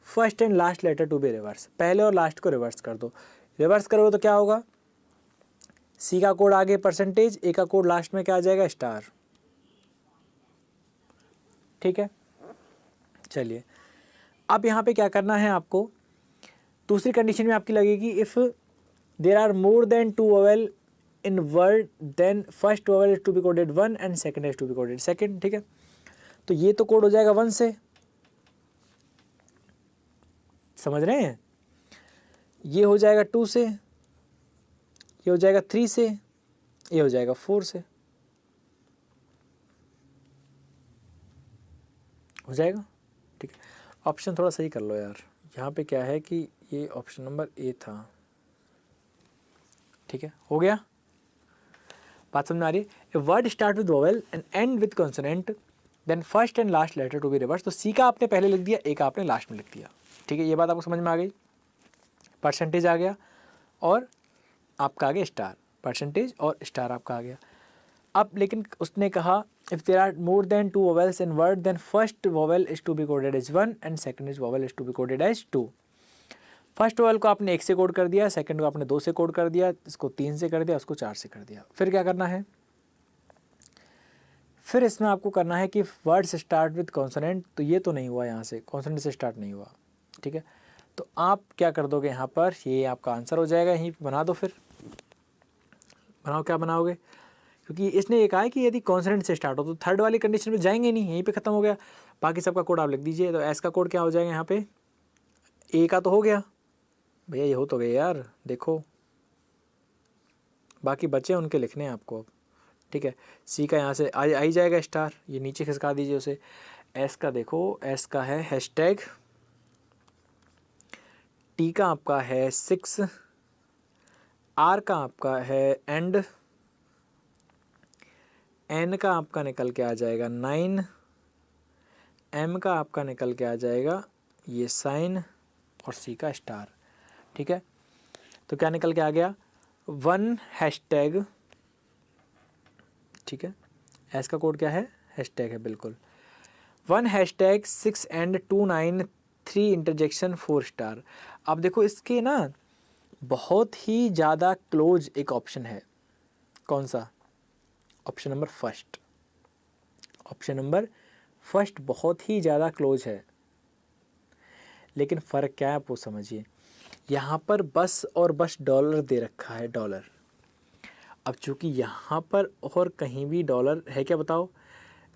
first and last letter to be reverse, पहले और लास्ट को रिवर्स कर दो। रिवर्स करोगे तो क्या होगा, सी का कोड आगे परसेंटेज, ए का कोड लास्ट में क्या आ जाएगा, स्टार। ठीक है, चलिए अब यहाँ पे क्या करना है आपको, दूसरी कंडीशन में आपकी लगेगी, if there are more than 2 vowel in word then first vowel is to be coded 1 and second is to be coded 2। ठीक है, तो ये तो कोड हो जाएगा 1 से, समझ रहे हैं, ये हो जाएगा 2 से, ये हो जाएगा 3 से, ये हो जाएगा 4 से, हो जाएगा। ठीक है, ऑप्शन थोड़ा सही कर लो यार, यहाँ पे क्या है कि ये ऑप्शन नंबर ए था। ठीक है, हो गया, बात समझ में आ रही है। Word start with vowel and end with consonant then first and last letter to be reverse, तो सी का आपने पहले लिख दिया, ए का आपने लास्ट में लिख दिया। ठीक है, ये बात आपको समझ में आ गई, परसेंटेज आ गया और आपका आ गया स्टार, परसेंटेज और स्टार आपका आ गया। अब लेकिन उसने कहा if there are more than 2 vowels in word then first vowel is to be coded as 1 and second is vowel is to be coded as 2। First vowel को आपने 1 से कोड कर दिया, सेकंड को आपने 2 से कोड कर दिया, इसको 3 से कर दिया, उसको 4 से कर दिया। फिर क्या करना है, फिर इसमें आपको करना है कि वर्ड्स स्टार्ट विद कॉन्सोनेंट, तो ये तो नहीं हुआ, यहाँ से कॉन्सोनेंट से स्टार्ट नहीं हुआ। ठीक है, तो आप क्या कर दोगे यहाँ पर, ये आपका आंसर हो जाएगा, यहीं बना दो। फिर बनाओ, क्या बनाओगे, क्योंकि इसने ये कहा है कि यदि कॉन्सोनेंट से स्टार्ट हो तो थर्ड वाली कंडीशन में जाएंगे नहीं, यहीं पे ख़त्म हो गया। बाकी सबका कोड आप लिख दीजिए, तो एस का कोड क्या हो जाएगा यहाँ पे, ए का तो हो गया भैया, ये हो तो गया यार, देखो बाकी बचे उनके लिखने हैं आपको अब। ठीक है, सी का यहाँ से आ ही जाएगा स्टार, ये नीचे खिसका दीजिए उसे। एस का देखो, एस का है हैशटैग, टी का आपका है 6, आर का आपका है एंड, एन का आपका निकल के आ जाएगा 9, एम का आपका निकल के आ जाएगा ये साइन और सी का स्टार। ठीक है, तो क्या निकल के आ गया, 1 हैशटैग। ठीक है, एस का कोड क्या है, हैशटैग है बिल्कुल, 1 हैशटैग 6 एंड 2 9 3 इंटरजेक्शन 4 स्टार। अब देखो इसके ना बहुत ही ज़्यादा क्लोज एक ऑप्शन है, कौन सा, option number first, option number first बहुत ही ज़्यादा क्लोज है। लेकिन फ़र्क क्या है आप वो समझिए, यहाँ पर बस और बस डॉलर दे रखा है, डॉलर। अब चूँकि यहाँ पर और कहीं भी डॉलर है क्या बताओ,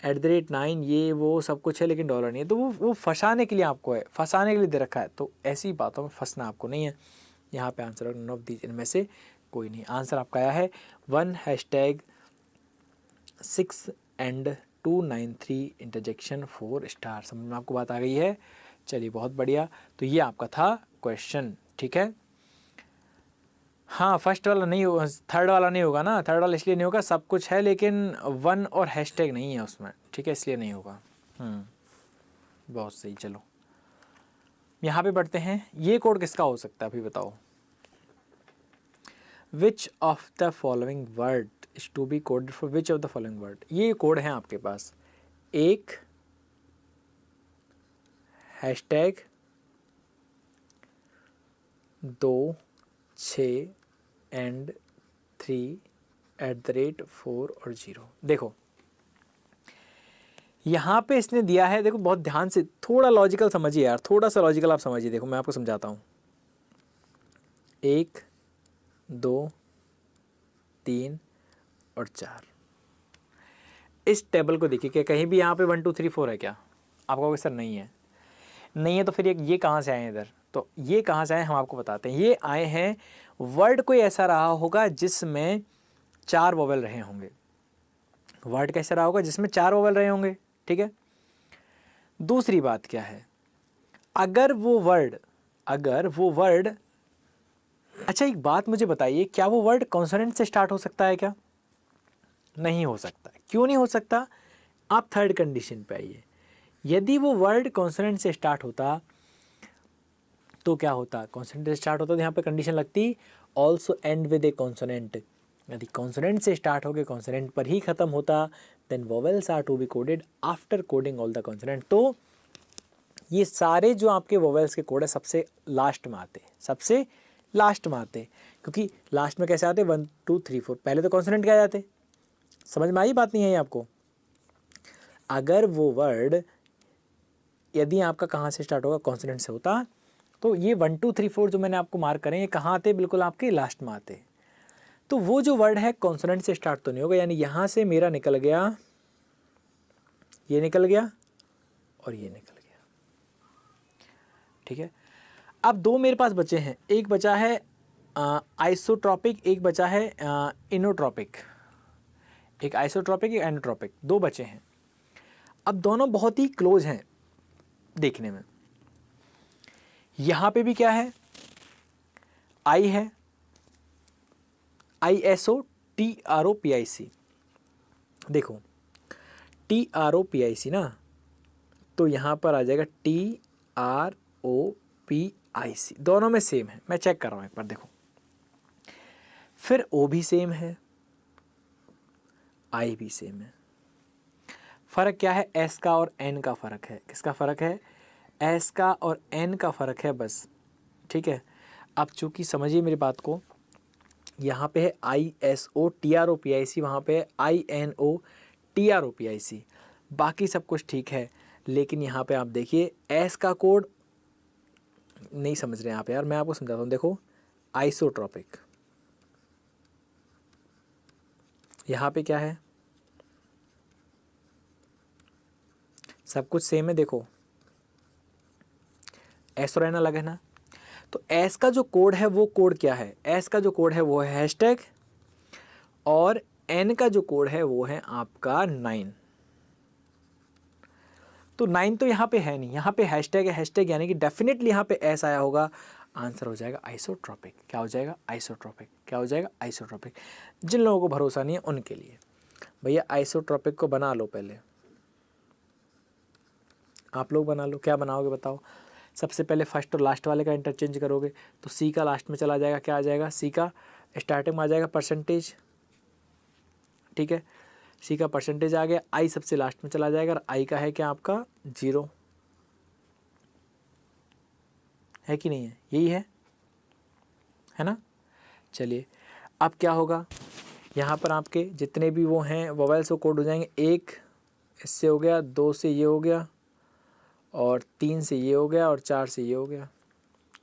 @9 ये वो सब कुछ है, लेकिन डॉलर नहीं है, तो वो फंसाने के लिए आपको है, फंसाने के लिए दे रखा है। तो ऐसी बातों में फंसना आपको नहीं है। यहाँ पे आंसर नन ऑफ दीज, इनमें से कोई नहीं। आंसर आपका आया है 1 हैशटैग 6 एंड 293 इंटरजेक्शन 4 स्टार। समझ में आपको बात आ गई है? चलिए बहुत बढ़िया। तो ये आपका था क्वेश्चन। ठीक है, हाँ फर्स्ट वाला नहीं होगा, थर्ड वाला नहीं होगा ना, थर्ड वाला इसलिए नहीं होगा, सब कुछ है लेकिन वन और हैशटैग नहीं है उसमें, ठीक है, इसलिए नहीं होगा। बहुत सही। चलो यहाँ पे बढ़ते हैं, ये कोड किसका हो सकता है अभी बताओ। Which of the following word is to be coded for which of the following word. ये कोड है आपके पास, एक हैशटैग, 2 6 एंड 3 @4 और 0। देखो यहाँ पे इसने दिया है, देखो बहुत ध्यान से, थोड़ा लॉजिकल समझिए यार, थोड़ा सा लॉजिकल आप समझिए। देखो मैं आपको समझाता हूँ, 1 2 3 और 4। इस टेबल को देखिए, क्या कहीं भी यहाँ पे 1 2 3 4 है क्या? आप कहोगे सर नहीं है। नहीं है तो फिर ये कहाँ से आए हैं इधर? तो ये कहाँ से आए हम आपको बताते हैं। ये आए हैं, वर्ड कोई ऐसा रहा होगा जिसमें 4 वोवेल रहे होंगे। वर्ड कैसा रहा होगा जिसमें 4 वोवेल रहे होंगे, ठीक है। दूसरी बात क्या है, अगर वो वर्ड अच्छा एक बात मुझे बताइए, क्या वो वर्ड कॉन्सोनेंट से स्टार्ट हो सकता है क्या? नहीं हो सकता। क्यों नहीं हो सकता? आप थर्ड कंडीशन पे आइए। यदि वो वर्ड कॉन्सोनेंट से स्टार्ट होता तो क्या होता? कॉन्सोनेंट से स्टार्ट होता तो यहाँ पे कंडीशन लगती also end with a consonant. यदि कॉन्सोनेंट से स्टार्ट होकर कॉन्सोनेंट पर ही खत्म होता, then vowels are to be coded after coding all the consonant. तो ये सारे जो आपके वोवेल्स के कोड है सबसे लास्ट में आते, सबसे लास्ट में आते, क्योंकि लास्ट में कैसे आते? 1 2 3 4, पहले तो कॉन्सोनेंट क्या जाते? समझ में आई बात नहीं है आपको? अगर वो वर्ड यदि आपका कहाँ से स्टार्ट होगा? कॉन्सोनेंट से होता, तो ये 1 2 3 4 जो मैंने आपको मार्क करें, ये कहाँ आते? बिल्कुल आपके लास्ट में आते। तो वो जो वर्ड है कॉन्सोनेंट से स्टार्ट तो नहीं होगा, यानी यहाँ से मेरा निकल गया, ये निकल गया और ये निकल गया, ठीक है। अब दो मेरे पास बचे हैं, एक बचा है आइसोट्रॉपिक, एक बचा है इनोट्रॉपिक। एक आइसोट्रॉपिक, एक एनोट्रॉपिक, दो बचे हैं। अब दोनों बहुत ही क्लोज हैं देखने में। यहाँ पे भी क्या है? आई है, ISOTROPIC। देखो TROPIC ना, तो यहाँ पर आ जाएगा TROPIC, दोनों में सेम है। मैं चेक कर रहा हूँ एक बार, देखो। फिर O भी सेम है, I भी सेम है। फ़र्क क्या है? S का और N का फ़र्क है। किसका फ़र्क है? S का और N का फ़र्क है बस, ठीक है। अब चूँकि समझिए मेरी बात को, यहाँ पे है ISOTROPIC, वहाँ पे है INOTROPIC, बाकी सब कुछ ठीक है। लेकिन यहाँ पे आप देखिए S का कोड नहीं समझ रहे हैं आप यार, मैं आपको समझाता हूँ। देखो आइसोट्रॉपिक, यहाँ पे क्या है? सब कुछ सेम है। देखो S और N अलग है ना, तो S का जो कोड है वो कोड क्या है? S का जो कोड है वो है हैशटैग, और N का जो कोड है वो है आपका 9। तो 9 तो यहाँ पे है नहीं, यहाँ पे हैशटैग है, हैशटैग यानी कि डेफिनेटली यहाँ पे S आया होगा। आंसर हो जाएगा आइसोट्रॉपिक। क्या हो जाएगा? आइसोट्रॉपिक। क्या हो जाएगा? आइसोट्रॉपिक। जिन लोगों को भरोसा नहीं है उनके लिए, भैया आइसोट्रॉपिक को बना लो पहले। आप लोग बना लो, क्या बनाओगे बताओ? सबसे पहले फर्स्ट और लास्ट वाले का इंटरचेंज करोगे, तो C का लास्ट में चला जाएगा, क्या आ जाएगा? C का स्टार्टिंग में आ जाएगा परसेंटेज, ठीक है। C का परसेंटेज आ गया, I सबसे लास्ट में चला जाएगा, और I का है क्या आपका? 0 है कि नहीं है? यही है ना? चलिए अब क्या होगा, यहाँ पर आपके जितने भी वो हैं वोवेल्स वो कोड हो जाएंगे। 1 इससे हो गया, 2 से ये हो गया, और 3 से ये हो गया, और 4 से ये हो गया,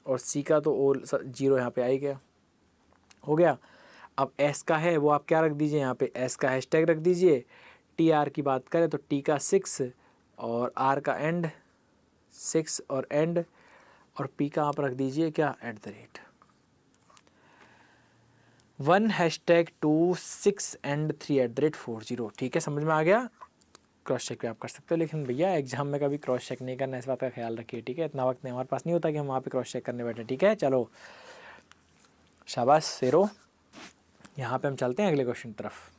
और C का तो और 0 यहाँ पे आ ही गया, हो गया। अब S का है वो आप क्या रख दीजिए, यहाँ पे S का हैशटैग रख दीजिए। TR की बात करें तो T का 6 और R का एंड 6 और एंड, और P का आप रख दीजिए क्या? @ 1 हैशटैग 2 6 एंड 3 @40। ठीक है, समझ में आ गया? क्रॉस चेक भी आप कर सकते हो, लेकिन भैया एग्जाम में कभी क्रॉस चेक नहीं करना, इस बात का ख्याल रखिए, ठीक है। इतना वक्त नहीं हमारे पास नहीं होता कि हम वहाँ पे क्रॉस चेक करने बैठे, ठीक है। चलो शाबाश शेरो। यहाँ पे हम चलते हैं अगले क्वेश्चन की तरफ।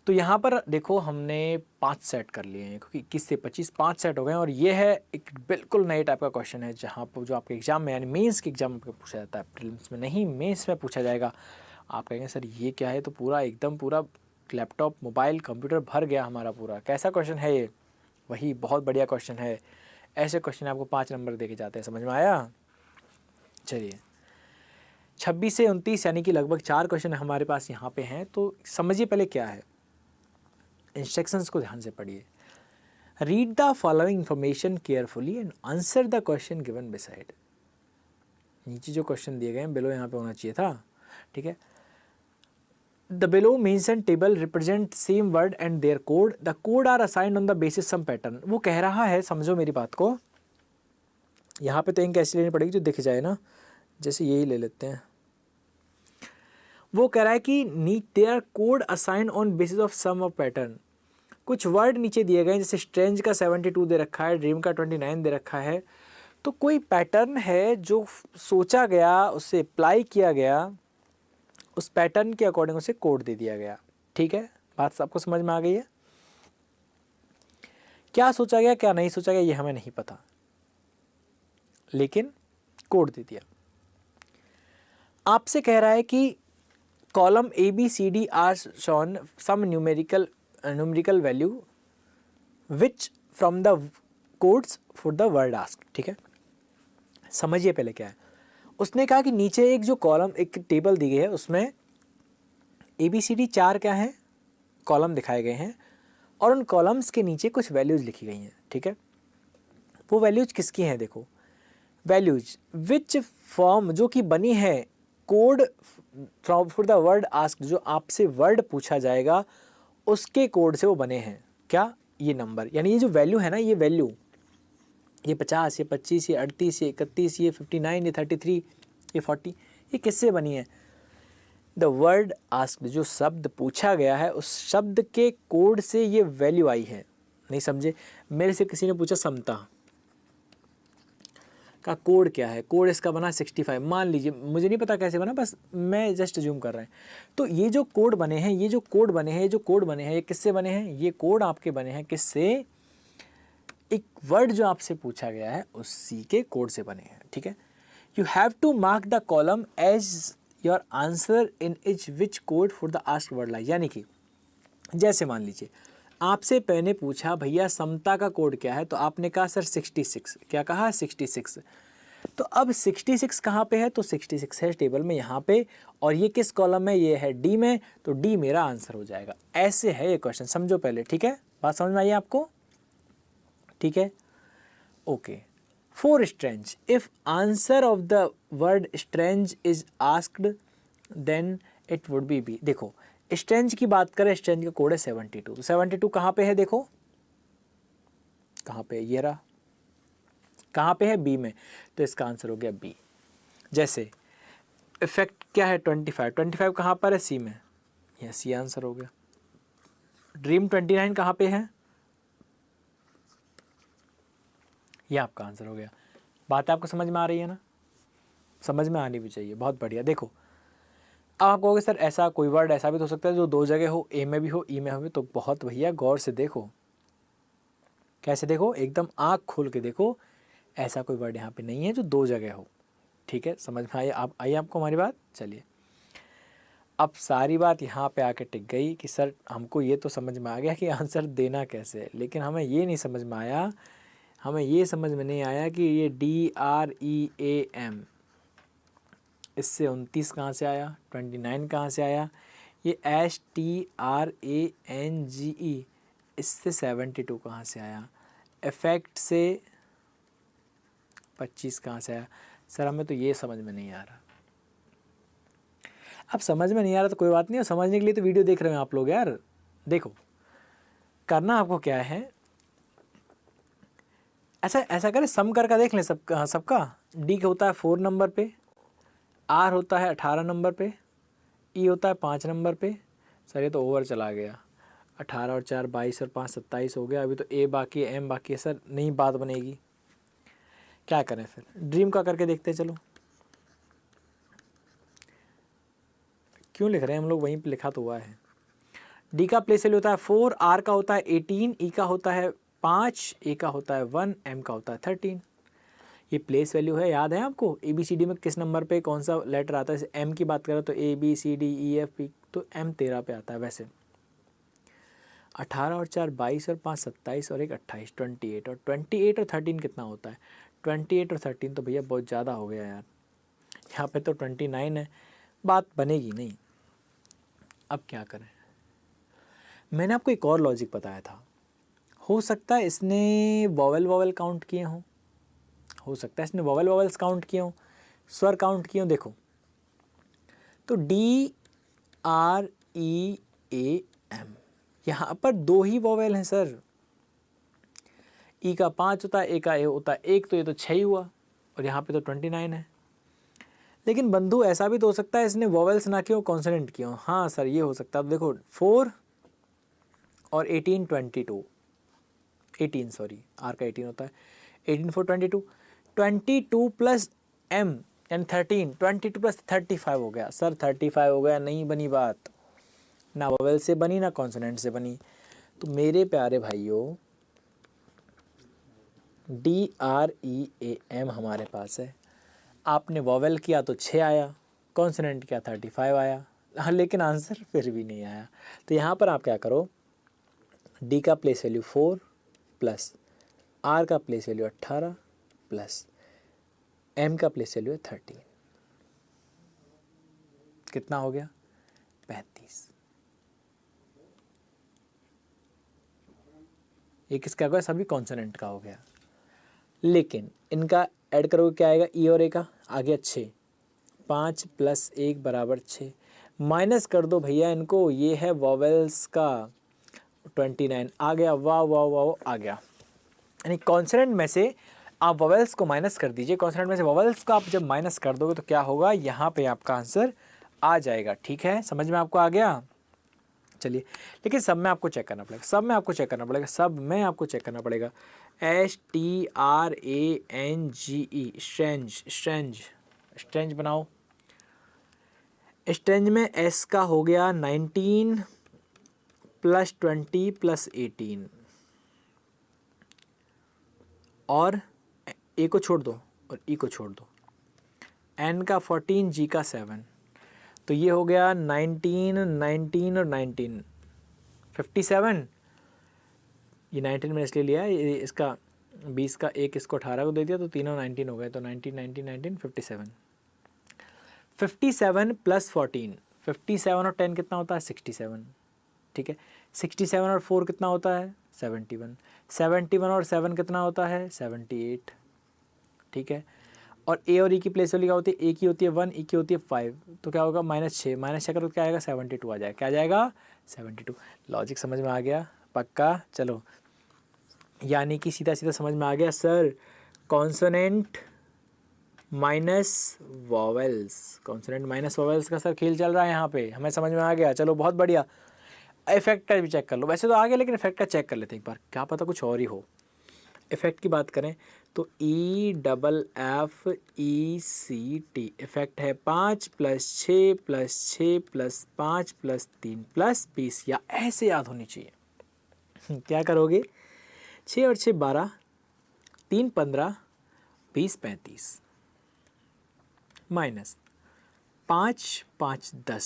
तो यहाँ पर देखो हमने 5 सेट कर लिए हैं, क्योंकि 21 से 25 5 सेट हो गए हैं, और ये है एक बिल्कुल नए टाइप का क्वेश्चन है, जहाँ पर जो आपके एग्जाम में यानी मेंस के एग्जाम में पूछा जाता है, प्रीलिम्स में नहीं, मेंस में पूछा जाएगा। आप कहेंगे सर ये क्या है, तो पूरा एकदम पूरा लैपटॉप मोबाइल कंप्यूटर भर गया हमारा पूरा, कैसा क्वेश्चन है ये? वही बहुत बढ़िया क्वेश्चन है। ऐसे क्वेश्चन आपको 5 नंबर दे के जाते हैं, समझ में आया? चलिए 26 से 29 यानी कि लगभग 4 क्वेश्चन हमारे पास यहाँ पे हैं। तो समझिए पहले क्या है, इंस्ट्रक्शंस को ध्यान से पढ़िए। Read the following information carefully and answer the question given beside. नीचे जो क्वेश्चन दिए गए हैं बिलो यहाँ पे होना चाहिए था, ठीक है। The below mention table represent same word and their code, the code are assigned on the basis some pattern. वो कह रहा है, समझो मेरी बात को, यहाँ पे तो इंक ऐसी लेनी पड़ेगी जो दिख जाए ना, जैसे यही ले लेते हैं। वो कह रहा है कि their code assigned on basis of some of pattern. कुछ वर्ड नीचे दिए गए, जैसे स्ट्रेंज का 72 दे रखा है, ड्रीम का 29 दे रखा है। तो कोई पैटर्न है जो सोचा गया, उससे अप्लाई किया गया, उस पैटर्न के अकॉर्डिंग उसे कोड दे दिया गया, ठीक है। बात सबको समझ में आ गई है? क्या सोचा गया क्या नहीं सोचा गया ये हमें नहीं पता, लेकिन कोड दे दिया। आपसे कह रहा है कि column ABCD are shown some numerical value which from the codes for the word asked, ठीक है। समझिए पहले क्या है। उसने कहा कि नीचे एक जो कॉलम, एक टेबल दी गई है, उसमें ABCD 4 क्या है, कॉलम दिखाए गए हैं, और उन कॉलम्स के नीचे कुछ वैल्यूज़ लिखी गई हैं, ठीक है। वो वैल्यूज किसकी हैं? देखो, वैल्यूज विच फॉर्म, जो कि बनी है code from for the word asked, जो आपसे वर्ड पूछा जाएगा उसके कोड से वो बने हैं। क्या? ये नंबर, यानी ये जो वैल्यू है ना, ये वैल्यू, ये 50, ये 25, ये 38, ये 31, ये 59, ये 33, ये 40, ये किससे बनी है? द वर्ड आस्क्ड, जो शब्द पूछा गया है उस शब्द के कोड से ये वैल्यू आई है। नहीं समझे? मेरे से किसी ने पूछा समता का कोड क्या है, कोड इसका बना 65, मान लीजिए, मुझे नहीं पता कैसे बना, बस मैं जस्ट जूम कर रहा है। तो ये जो कोड बने हैं, ये जो कोड बने हैं, ये जो कोड बने हैं, ये किससे बने हैं? ये कोड आपके बने हैं किससे? एक वर्ड जो आपसे पूछा गया है उसी के कोड से बने हैं, ठीक है। You have to mark the column as your answer in each which code for the asked word like. यानी कि जैसे मान लीजिए आपसे मैंने पूछा भैया समता का कोड क्या है, तो आपने कहा सर 66। क्या कहा? 66। तो अब 66 कहाँ पे है? तो 66 है टेबल में यहाँ पे, और ये किस कॉलम में? ये है डी में, तो डी मेरा आंसर हो जाएगा। ऐसे है ये क्वेश्चन, समझो पहले, ठीक है। बात समझ में आई आपको? ठीक है, okay. For strange, if answer of the word strange is asked then it would be B. देखो स्ट्रेंज की बात करें, स्ट्रेंज का कोड है 72, तो 72 कहाँ पे है? देखो कहाँ पे, ये रहा, कहाँ पे है? बी में, तो इसका आंसर हो गया बी। जैसे इफेक्ट क्या है? 25 कहाँ पर है? सी में, यह सी आंसर हो गया। ड्रीम 29 कहाँ पे है? ये आपका आंसर हो गया। बात आपको समझ में आ रही है ना? समझ में आनी भी चाहिए, बहुत बढ़िया। देखो आप कहोगे सर ऐसा कोई वर्ड ऐसा भी तो हो सकता है जो 2 जगह हो, ए में भी हो, ई में हो, तो बहुत भैया गौर से देखो। कैसे देखो? एकदम आँख खोल के देखो, ऐसा कोई वर्ड यहाँ पे नहीं है जो 2 जगह हो, ठीक है। समझ में आई आपको हमारी बात? चलिए अब सारी बात यहाँ पे आके टिक गई कि सर हमको ये तो समझ में आ गया कि आंसर देना कैसे है, लेकिन हमें ये नहीं समझ में आया, हमें ये समझ में नहीं आया कि ये DREAM, इससे 29 कहाँ से आया, 29 कहाँ से आया, ये STRANGE, इससे 72 कहाँ से आया, इफेक्ट से 25 कहाँ से आया। सर हमें तो ये समझ में नहीं आ रहा। अब समझ में नहीं आ रहा तो कोई बात नहीं, समझने के लिए तो वीडियो देख रहे हैं आप लोग यार। देखो करना आपको क्या है, ऐसा करें, सम करके देख लें सबका। डी होता है 4 नंबर पे, आर होता है 18 नंबर पे, ई होता है 5 नंबर पे। सर ये तो ओवर चला गया, 18 और 4 22 और 5 27 हो गया। अभी तो ए बाकी है, एम बाकी है। सर नहीं बात बनेगी, क्या करें फिर? ड्रीम का करके देखते हैं, चलो। क्यों लिख रहे हैं हम लोग, वहीं पे लिखा तो हुआ है। डी का प्लेस वैल्यू होता है 4, आर का होता है 18, ई का होता है 5, ए का होता है 1, एम का होता है 13। ये प्लेस वैल्यू है, याद है आपको ए बी सी डी में किस नंबर पे कौन सा लेटर आता है। जैसे एम की बात करें तो A B C D E F P, तो एम 13 पे आता है। वैसे 18 और 4 22 और 5 27 और 1 28 28, और 28 और 13 कितना होता है। 28 और 13 तो भैया बहुत ज़्यादा हो गया यार, यहाँ पे तो 29 है, बात बनेगी नहीं। अब क्या करें, मैंने आपको एक और लॉजिक बताया था, हो सकता है इसने वॉवेल काउंट किए हों, हो सकता है इसने वॉवेल्स काउंट किए हों, स्वर काउंट किए हों। देखो तो D R E A M, यहाँ पर 2 ही वॉवेल हैं सर। ई का 5 होता है, ए का ए होता है 1, तो ये तो 6 ही हुआ, और यहाँ पे तो 29 है। लेकिन बंधु ऐसा भी तो हो सकता है इसने वॉवेल्स ना किए हो, कॉन्सोनेंट किए हो। हाँ सर ये हो सकता है। अब देखो 4 और 18 22, 18 सॉरी, आर का 18 होता है, 18 4 22, 22 प्लस एम यानी 13, 22 प्लस 35 हो गया सर। 35 हो गया, नहीं बनी बात, ना वोवेल से बनी ना कॉन्सोनेंट से बनी। तो मेरे प्यारे भाइयों D R E A M हमारे पास है। आपने वोवेल किया तो 6 आया, कॉन्सोनेंट किया 35 आया, हाँ लेकिन आंसर फिर भी नहीं आया। तो यहाँ पर आप क्या करो, डी का प्लेस वैल्यू 4 प्लस आर का प्लेस वैल्यू 18 प्लस एम का प्लेस वैल्यू है 13, कितना हो गया 35। ये किसका हो गया, सभी कॉन्सोनेंट का हो गया। लेकिन इनका ऐड करोगे क्या आएगा, ई और ए का आ गया 6, 5 प्लस 1 बराबर 6, माइनस कर दो भैया इनको, ये है वॉवेल्स का 29 आ गया, वाह वाह वाह आ गया। यानी कॉन्सोनेंट में से आप वॉवेल्स को माइनस कर दीजिए, कॉन्सोनेंट में से वॉवेल्स को आप जब माइनस कर दोगे तो क्या होगा, यहाँ पे आपका आंसर आ जाएगा। ठीक है, समझ में आपको आ गया। चलिए, लेकिन सब में आपको चेक करना पड़ेगा, सब में आपको चेक करना पड़ेगा, सब में आपको चेक करना पड़ेगा। STRANGE, स्ट्रेंज बनाओ। स्ट्रेंज में S का हो गया 19 प्लस 20 प्लस 18, और ए को छोड़ दो और ई को छोड़ दो। N का 14, G का 7, तो ये हो गया 19 19 और 19 57। ये 19 मैंने इसलिए लिया है, ये इसका 20 का 1 इसको 18 को दे दिया, तो तीनों 19 हो गए, तो 19 19 19 57। 57 प्लस 14, 57 और 10 कितना होता है 67। ठीक है, 67 और 4 कितना होता है 71, 71 और 7 कितना होता है 78। ठीक है, और ए और ई की प्लेस वैल्यू क्या होती है, ए की होती है 1, ई की होती है 5, तो क्या होगा -6, -6 करो क्या आएगा 72 आ जाएगा, क्या आ जाएगा 72। लॉजिक समझ में आ गया पक्का। चलो, यानी कि सीधा सीधा समझ में आ गया sir, consonant minus vowels, consonant minus vowels का सर खेल चल रहा है यहाँ पे, हमें समझ में आ गया। चलो बहुत बढ़िया, इफेक्ट का भी चेक कर लो, वैसे तो आ गया लेकिन इफेक्ट का चेक कर लेते हैं एक बार, क्या पता कुछ और ही हो। इफेक्ट की बात करें तो EFFECT इफेक्ट है 5 plus 6 plus 6 plus 5 plus 3 plus 20, या ऐसे याद होनी चाहिए। क्या करोगे, 6 और 6 12, 3 15, 20 35, माइनस 5 5 10,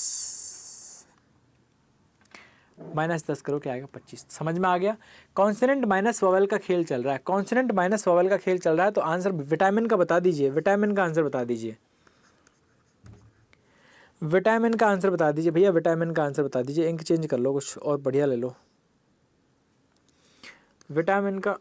-10 करो क्या आएगा 25। समझ में आ गया, कॉन्सोनेंट माइनस वोवेल का खेल चल रहा है, कॉन्सोनेंट माइनस वोवेल का खेल चल रहा है। तो आंसर विटामिन का बता दीजिए, विटामिन का आंसर बता दीजिए, विटामिन का आंसर बता दीजिए भैया, विटामिन का आंसर बता दीजिए। इंक चेंज कर लो, कुछ और बढ़िया ले लो। विटामिन का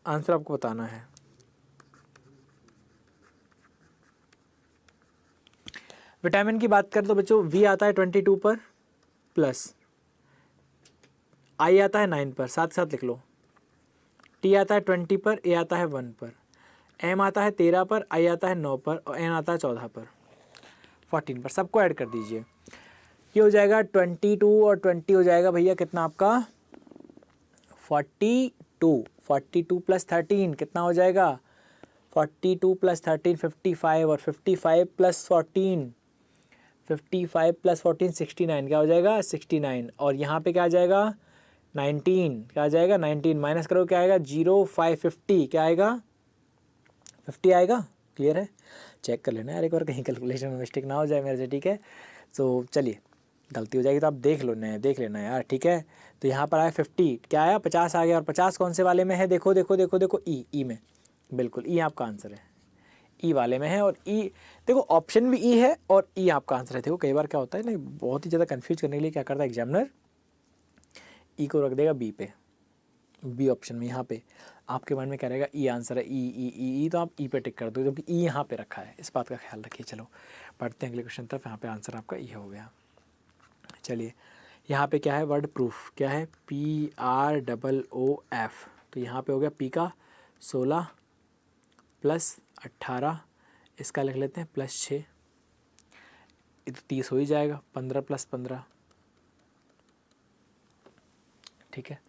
आंसर आपको बताना है। विटामिन की बात करें तो बच्चों वी आता है 22 पर, प्लस आई आता है 9 पर, साथ साथ लिख लो। टी आता है 20 पर, ए आता है 1 पर, एम आता है 13 पर, आई आता है 9 पर, और एन आता है 14 पर, 14 पर। सबको ऐड कर दीजिए, ये हो जाएगा 22 और 20 हो जाएगा भैया कितना आपका 42। 42 प्लस 13 कितना हो जाएगा, 42 प्लस 13 55, और 55 प्लस 14 69 क्या हो जाएगा 69, और यहाँ पे क्या आ जाएगा 19, क्या आ जाएगा 19, माइनस करो क्या आएगा 0 5 50, क्या आएगा 50 आएगा। क्लियर है, चेक कर लेना यार एक बार, कहीं कैलकुलेशन में मिस्टेक ना हो जाए मेरे से, ठीक है। तो चलिए गलती हो जाएगी तो आप देख लेना यार, ठीक है। तो यहाँ पर आया 50, क्या आया 50 आ गया, और 50 कौन से वाले में है, देखो देखो देखो देखो, ई में, बिल्कुल ई आपका आंसर है, ई वाले में है। और ई देखो ऑप्शन भी ई है और ई आपका आंसर है। देखो कई बार क्या होता है ना, बहुत ही ज़्यादा कन्फ्यूज करने के लिए क्या करता है एग्जामिनर, ई को रख देगा बी पे, बी ऑप्शन में, यहाँ पे आपके माइंड में क्या रहेगा ई आंसर है, ई तो आप ई पे टिक कर दो, जबकि ई यहाँ पे रखा है, इस बात का ख्याल रखिए। चलो पढ़ते हैं अगले क्वेश्चन तरफ। यहाँ पे आंसर आपका ई हो गया। चलिए यहाँ पे क्या है, वर्ड प्रूफ क्या है, PROOF, तो यहाँ पे हो गया पी का 16 प्लस 18, इसका लिख लेते हैं प्लस 6, ये तो 30 हो ही जाएगा, 15 प्लस 15, ठीक है।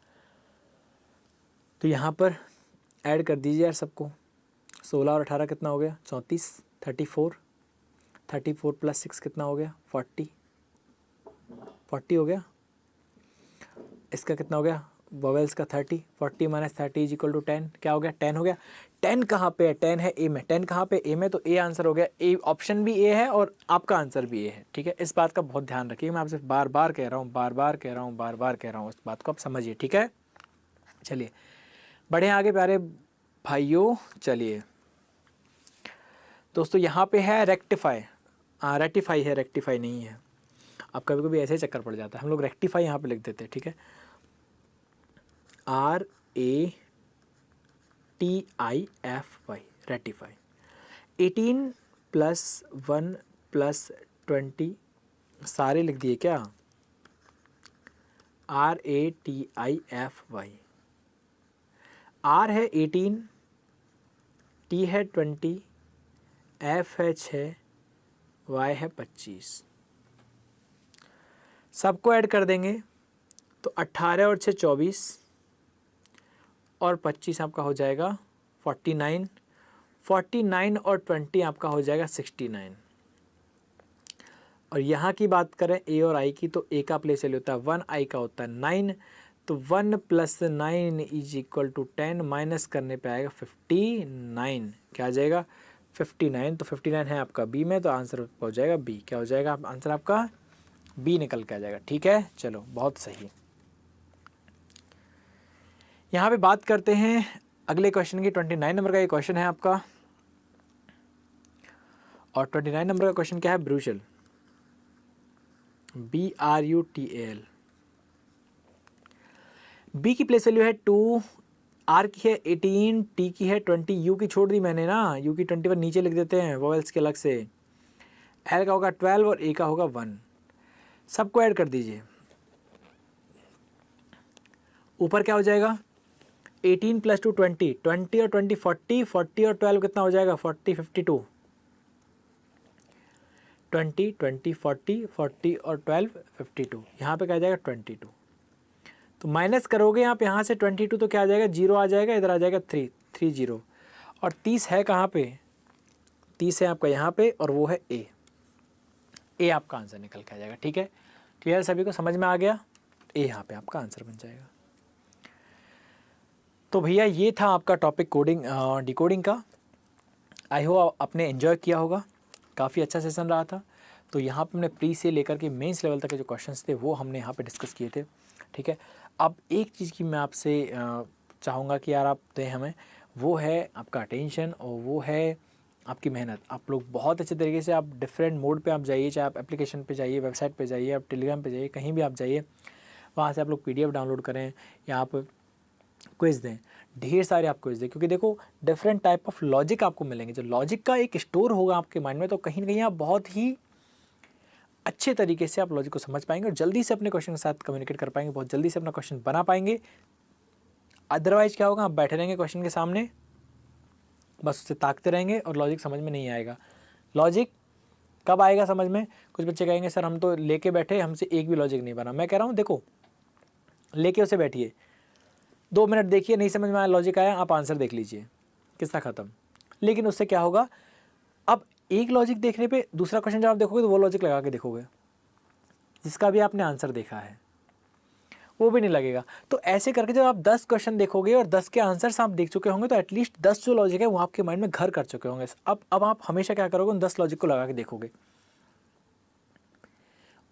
तो यहाँ पर ऐड कर दीजिए यार सबको, 16 और 18 कितना हो गया 34, 34 प्लस 6 कितना हो गया 40 हो गया। इसका कितना हो गया वोवेल्स का 30, 40 माइनस 30 इज इक्वल टू 10, क्या हो गया 10 हो गया। 10 कहाँ पे है, 10 है ए में, 10 कहाँ पे ए में, तो ए आंसर हो गया, ए ऑप्शन भी ए है और आपका आंसर भी ए है, ठीक है। इस बात का बहुत ध्यान रखिए, मैं आपसे बार बार कह रहा हूँ, बार बार कह रहा हूँ, इस बात को आप समझिए, ठीक है। चलिए बढ़े आगे प्यारे भाइयों। चलिए दोस्तों यहाँ पे है रेक्टिफाई, रेक्टिफाई है, रेक्टिफाई नहीं है। अब कभी कभी ऐसे ही चक्कर पड़ जाता है, हम लोग रेक्टिफाई यहाँ पे लिख देते हैं, ठीक है, RATIFY, रेक्टिफाई। 18 प्लस 1 प्लस 20 सारे लिख दिए क्या, RATIFY, R है 18, T है 20, F है 6, Y है 25, सबको ऐड कर देंगे तो 18 और 6 24, और 25 आपका हो जाएगा 49, 49 और 20 आपका हो जाएगा 69। और यहाँ की बात करें ए और आई की, तो ए का प्लेस वैल्यू होता है 1, आई का होता है 9, तो 1 plus 9 is equal to 10, minus करने पे आएगा 59, क्या आ जाएगा 59, तो 59 है आपका बी में, तो आंसर हो जाएगा बी, क्या हो जाएगा आंसर आपका बी निकल के आ जाएगा, ठीक है। चलो बहुत सही। यहाँ पे बात करते हैं अगले क्वेश्चन की, 29 नंबर का ये क्वेश्चन है आपका, और 29 नंबर का क्वेश्चन क्या है, ब्रूशल, BRUTAL, बी की प्लेस वैल्यू है 2, आर की है 18, टी की है 20, यू की छोड़ दी मैंने ना, यू की 21 नीचे लिख देते हैं वोवेल्स के अलग से, एल का होगा 12 और ए का होगा 1, सबको ऐड कर दीजिए। ऊपर क्या हो जाएगा 18 प्लस 2 20, 20 और 20 40, 40 और 12 कितना हो जाएगा 40 52, 20 20 40, 40 और 12 52, यहाँ पे क्या आ जाएगा 22, तो माइनस करोगे आप यहाँ से 22, तो क्या आ जाएगा 0 आ जाएगा, इधर आ जाएगा 30, और 30 है कहाँ पे, 30 है आपका यहाँ पे, और वो है ए आपका आंसर निकल के आ जाएगा, ठीक है। क्लियर, सभी को समझ में आ गया, ए यहाँ पे आपका आंसर बन जाएगा। तो भैया ये था आपका टॉपिक कोडिंग डिकोडिंग का, आई होप आपने एंजॉय किया होगा, काफ़ी अच्छा सेशन रहा था। तो यहाँ पे हमने प्री से लेकर के मेंस लेवल तक के जो क्वेश्चंस थे वो हमने यहाँ पे डिस्कस किए थे, ठीक है। अब एक चीज़ की मैं आपसे चाहूँगा कि यार आप दें हमें, वो है आपका अटेंशन और वो है आपकी मेहनत। आप लोग बहुत अच्छे तरीके से आप डिफरेंट मोड पे आप जाइए, चाहे आप एप्लीकेशन पे जाइए, वेबसाइट पे जाइए, आप टेलीग्राम पे जाइए, कहीं भी आप जाइए, वहाँ से आप लोग PDF डाउनलोड करें या आप क्विज़ दें, ढेर सारे आप क्विज़ दें, क्योंकि देखो डिफरेंट टाइप ऑफ लॉजिक आपको मिलेंगे, जो लॉजिक का एक स्टोर होगा आपके माइंड में, तो कहीं ना कहीं आप बहुत ही अच्छे तरीके से आप लॉजिक को समझ पाएंगे और जल्दी से अपने क्वेश्चन के साथ कम्युनिकेट कर पाएंगे, बहुत जल्दी से अपना क्वेश्चन बना पाएंगे। अदरवाइज क्या होगा, आप बैठे रहेंगे क्वेश्चन के सामने, बस उससे ताकते रहेंगे और लॉजिक समझ में नहीं आएगा। लॉजिक कब आएगा समझ में, कुछ बच्चे कहेंगे सर हम तो लेके बैठे, हमसे एक भी लॉजिक नहीं बना। मैं कह रहा हूँ देखो, लेके उसे बैठिए, 2 मिनट देखिए, नहीं समझ में आया, लॉजिक आया, आप आंसर देख लीजिए, किस्सा ख़त्म। लेकिन उससे क्या होगा, अब एक लॉजिक देखने पे दूसरा क्वेश्चन जब आप देखोगे तो वो लॉजिक लगा के देखोगे जिसका भी आपने आंसर देखा है, वो भी नहीं लगेगा। तो ऐसे करके जब आप 10 क्वेश्चन देखोगे और 10 के आंसर्स आप देख चुके होंगे तो एटलीस्ट 10 जो लॉजिक है वो आपके माइंड में घर कर चुके होंगे। अब आप हमेशा क्या करोगे, उन 10 लॉजिक को लगा के देखोगे,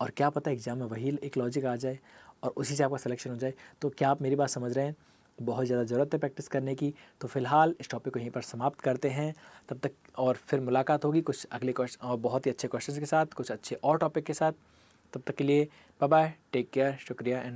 और क्या पता एग्जाम में वही एक लॉजिक आ जाए और उसी से आपका सिलेक्शन हो जाए। तो क्या आप मेरी बात समझ रहे हैं? बहुत ज़्यादा ज़रूरत है प्रैक्टिस करने की। तो फिलहाल इस टॉपिक को यहीं पर समाप्त करते हैं, तब तक और फिर मुलाकात होगी कुछ अगले क्वेश्चन और बहुत ही अच्छे क्वेश्चन के साथ, कुछ अच्छे और टॉपिक के साथ। तब तक के लिए बाय बाय, टेक केयर, शुक्रिया एंड